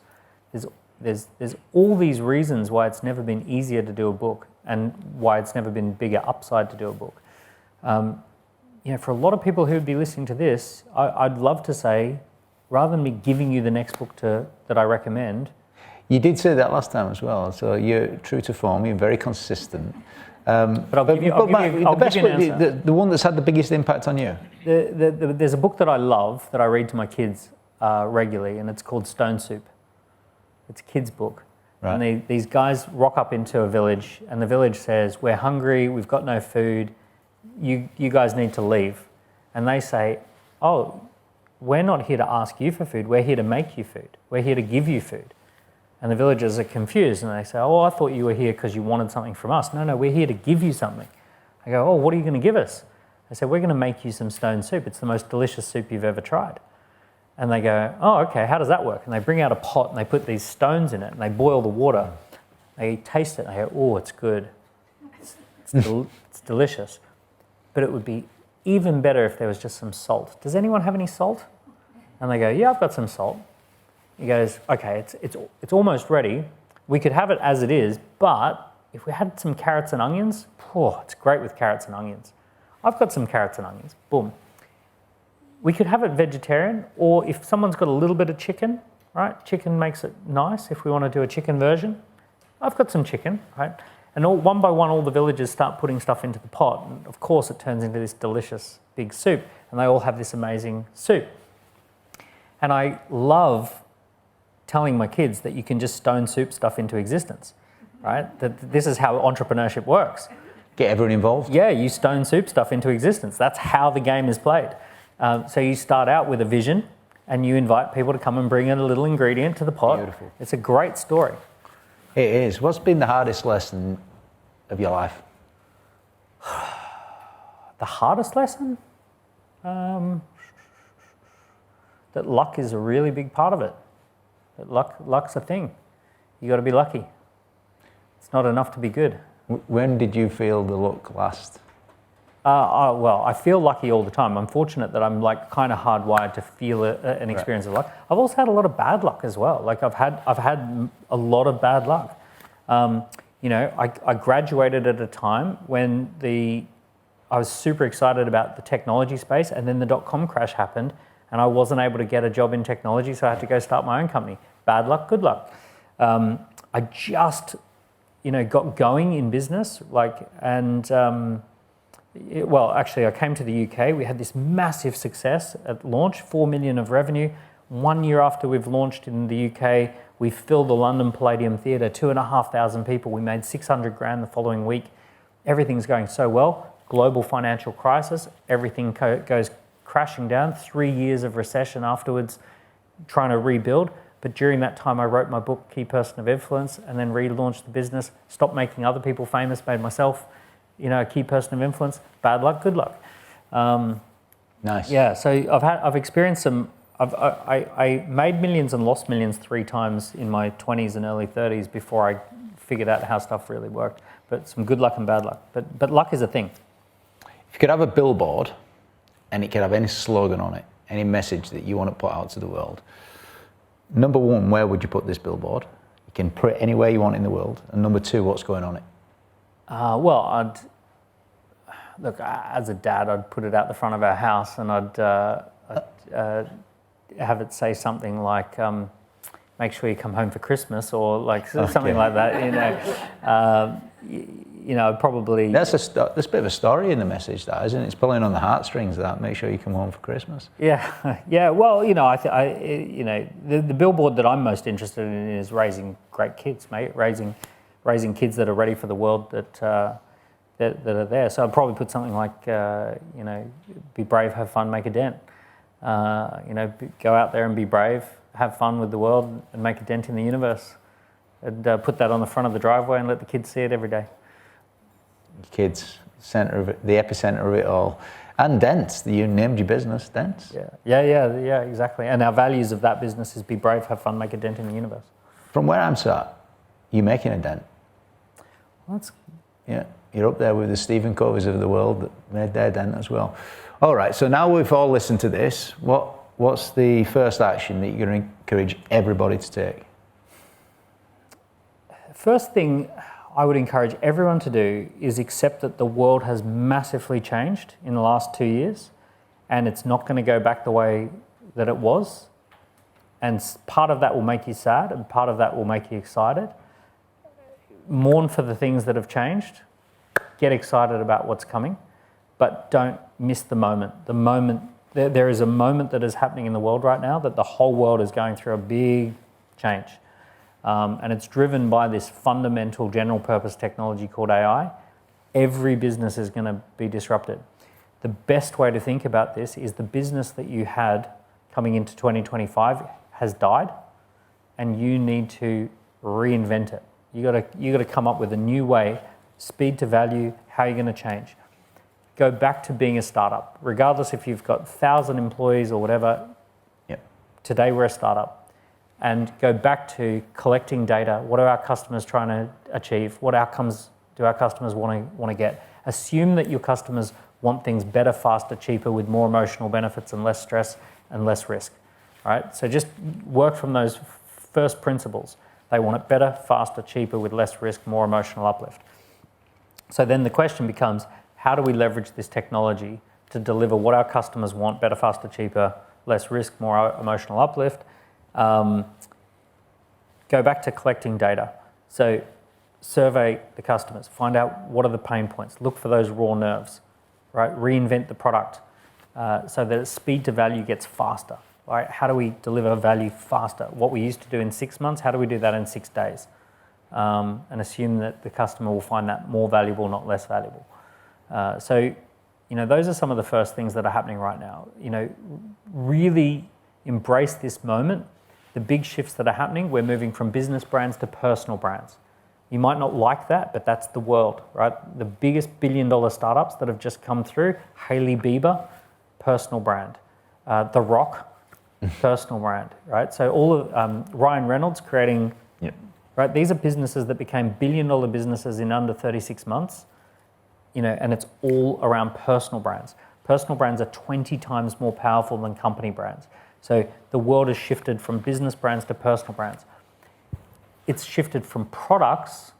There's all these reasons why it's never been easier to do a book, and why it's never been bigger upside to do a book. You know, for a lot of people who would be listening to this, I'd love to say, rather than me giving you the next book that I recommend. You did say that last time as well, so you're true to form, you're very consistent. But I'll give you an answer. The one that's had the biggest impact on you? There's a book that I love that I read to my kids regularly, and it's called Stone Soup. It's a kid's book. Right. And these guys rock up into a village, and the village says, we're hungry, we've got no food, you guys need to leave. And they say, oh, we're not here to ask you for food, we're here to make you food. We're here to give you food. And the villagers are confused, and they say, oh, I thought you were here because you wanted something from us. No, we're here to give you something. I go, oh, what are you going to give us? I said, we're going to make you some stone soup. It's the most delicious soup you've ever tried. And they go, oh, okay, how does that work? And they bring out a pot, and they put these stones in it, and they boil the water. They taste it, and they go, oh, it's good. It's delicious. But it would be even better if there was just some salt. Does anyone have any salt? And they go, yeah, I've got some salt. He goes, okay, it's almost ready. We could have it as it is, but if we had some carrots and onions, it's great with carrots and onions. I've got some carrots and onions, boom. We could have it vegetarian, or if someone's got a little bit of chicken, right? Chicken makes it nice if we want to do a chicken version. I've got some chicken, right? And one by one, all the villagers start putting stuff into the pot. And of course, it turns into this delicious big soup, and they all have this amazing soup. And I love telling my kids that you can just stone soup stuff into existence, right? That this is how entrepreneurship works. Get everyone involved? Yeah, you stone soup stuff into existence. That's how the game is played. So you start out with a vision, and you invite people to come and bring in a little ingredient to the pot. Beautiful. It's a great story. It is. What's been the hardest lesson of your life? The hardest lesson? That luck is a really big part of it. That luck's a thing. You got to be lucky. It's not enough to be good. When did you feel the luck last? Well, I feel lucky all the time. I'm fortunate that I'm like kind of hardwired to feel an experience of luck. I've also had a lot of bad luck as well. Like I've had a lot of bad luck. You know, I graduated at a time when I was super excited about the technology space, and then the .com crash happened, and I wasn't able to get a job in technology, so I had to go start my own company. Bad luck, good luck. I just, got going in business, actually, I came to the UK. We had this massive success at launch, 4 million of revenue. 1 year after we've launched in the UK, we filled the London Palladium Theatre, 2,500 people. We made 600 grand the following week. Everything's going so well. Global financial crisis. Everything goes crashing down. 3 years of recession afterwards, trying to rebuild. But during that time, I wrote my book, Key Person of Influence, and then relaunched the business, stopped making other people famous, made myself, a key person of influence. Bad luck, good luck. Nice. Yeah, so I've experienced some. I made millions and lost millions 3 times in my 20s and early 30s before I figured out how stuff really worked. But some good luck and bad luck. But luck is a thing. If you could have a billboard, and it could have any slogan on it, any message that you want to put out to the world. Number 1, where would you put this billboard? You can put it anywhere you want in the world. And number 2, what's going on it? Well, look, as a dad, I'd put it out the front of our house, and I'd have it say something like, make sure you come home for Christmas, or like something like that, probably... There's a bit of a story in the message, that, isn't it? It's pulling on the heartstrings, that, make sure you come home for Christmas. Yeah, well, the billboard that I'm most interested in is raising great kids, mate, raising kids that are ready for the world that are there. So I'd probably put something like, be brave, have fun, make a dent. Go out there and be brave, have fun with the world, and make a dent in the universe. And put that on the front of the driveway and let the kids see it every day. Kids, center of it, the epicenter of it all. And Dents, you named your business, Dents. Yeah, exactly. And our values of that business is be brave, have fun, make a dent in the universe. From where I'm sat, you're making a dent. Yeah, you're up there with the Stephen Coveys of the world that made their dent as well. All right, so now we've all listened to this, what's the first action that you're going to encourage everybody to take? First thing I would encourage everyone to do is accept that the world has massively changed in the last 2 years, and it's not going to go back the way that it was. And part of that will make you sad, and part of that will make you excited. Mourn for the things that have changed. Get excited about what's coming, but don't miss the moment. There is a moment that is happening in the world right now that the whole world is going through a big change. And it's driven by this fundamental general purpose technology called AI. Every business is going to be disrupted. The best way to think about this is the business that you had coming into 2025 has died, and you need to reinvent it. You got to come up with a new way, speed to value, how you're going to change. Go back to being a startup, regardless if you've got 1,000 employees or whatever. Yep. Today we're a startup. And go back to collecting data. What are our customers trying to achieve? What outcomes do our customers want to get? Assume that your customers want things better, faster, cheaper, with more emotional benefits and less stress and less risk. All right? So just work from those first principles. They want it better, faster, cheaper, with less risk, more emotional uplift. So then the question becomes, how do we leverage this technology to deliver what our customers want, better, faster, cheaper, less risk, more emotional uplift? Go back to collecting data. So survey the customers, find out what are the pain points, look for those raw nerves, right? Reinvent the product so that its speed to value gets faster, right? How do we deliver value faster? What we used to do in 6 months, how do we do that in 6 days? And assume that the customer will find that more valuable, not less valuable. So those are some of the first things that are happening right now. Really embrace this moment. The big shifts that are happening, we're moving from business brands to personal brands. You might not like that, but that's the world, right? The biggest billion-dollar startups that have just come through, Hailey Bieber, personal brand. The Rock, personal brand, right? So all of Ryan Reynolds creating, right? These are businesses that became billion-dollar businesses in under 36 months, and it's all around personal brands. Personal brands are 20 times more powerful than company brands. So the world has shifted from business brands to personal brands. It's shifted from products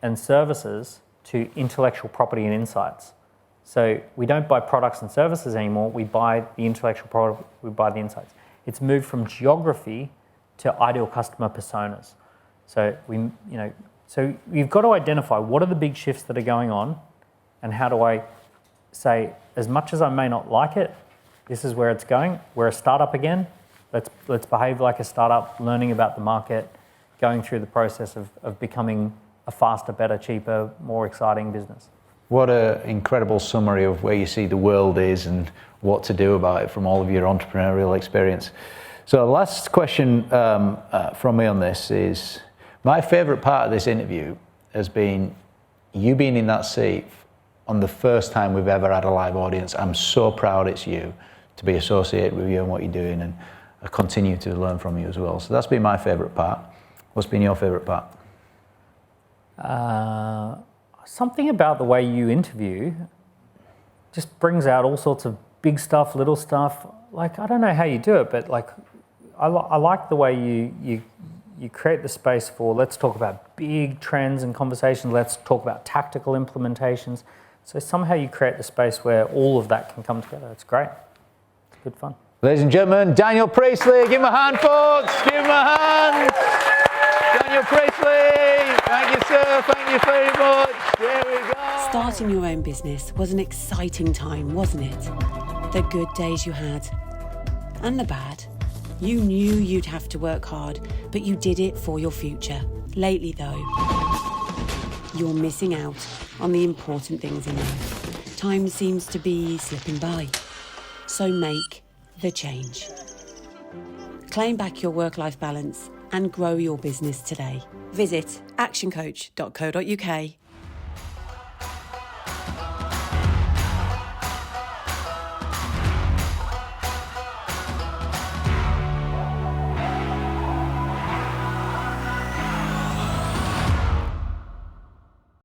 and services to intellectual property and insights. So we don't buy products and services anymore, we buy the intellectual property, we buy the insights. It's moved from geography to ideal customer personas. So so you've got to identify what are the big shifts that are going on, and how do I say, as much as I may not like it, this is where it's going. We're a startup again. Let's behave like a startup, learning about the market, going through the process of becoming a faster, better, cheaper, more exciting business. What an incredible summary of where you see the world is and what to do about it from all of your entrepreneurial experience. So last question from me on this is, my favourite part of this interview has been you being in that seat on the first time we've ever had a live audience. I'm so proud it's you to be associated with you and what you're doing, and I continue to learn from you as well. So that's been my favourite part. What's been your favourite part? Something about the way you interview just brings out all sorts of big stuff, little stuff. Like, I don't know how you do it, but like, I like the way you create the space for, let's talk about big trends and conversations, let's talk about tactical implementations. So somehow you create the space where all of that can come together. It's great. It's good fun. Ladies and gentlemen, Daniel Priestley. Give him a hand, folks. Give him a hand. Daniel Priestley. Thank you, sir. Thank you very much. There we go. Starting your own business was an exciting time, wasn't it? The good days you had and the bad. You knew you'd have to work hard, but you did it for your future. Lately, though, you're missing out on the important things in life. Time seems to be slipping by. So make the change. Claim back your work-life balance and grow your business today. Visit actioncoach.co.uk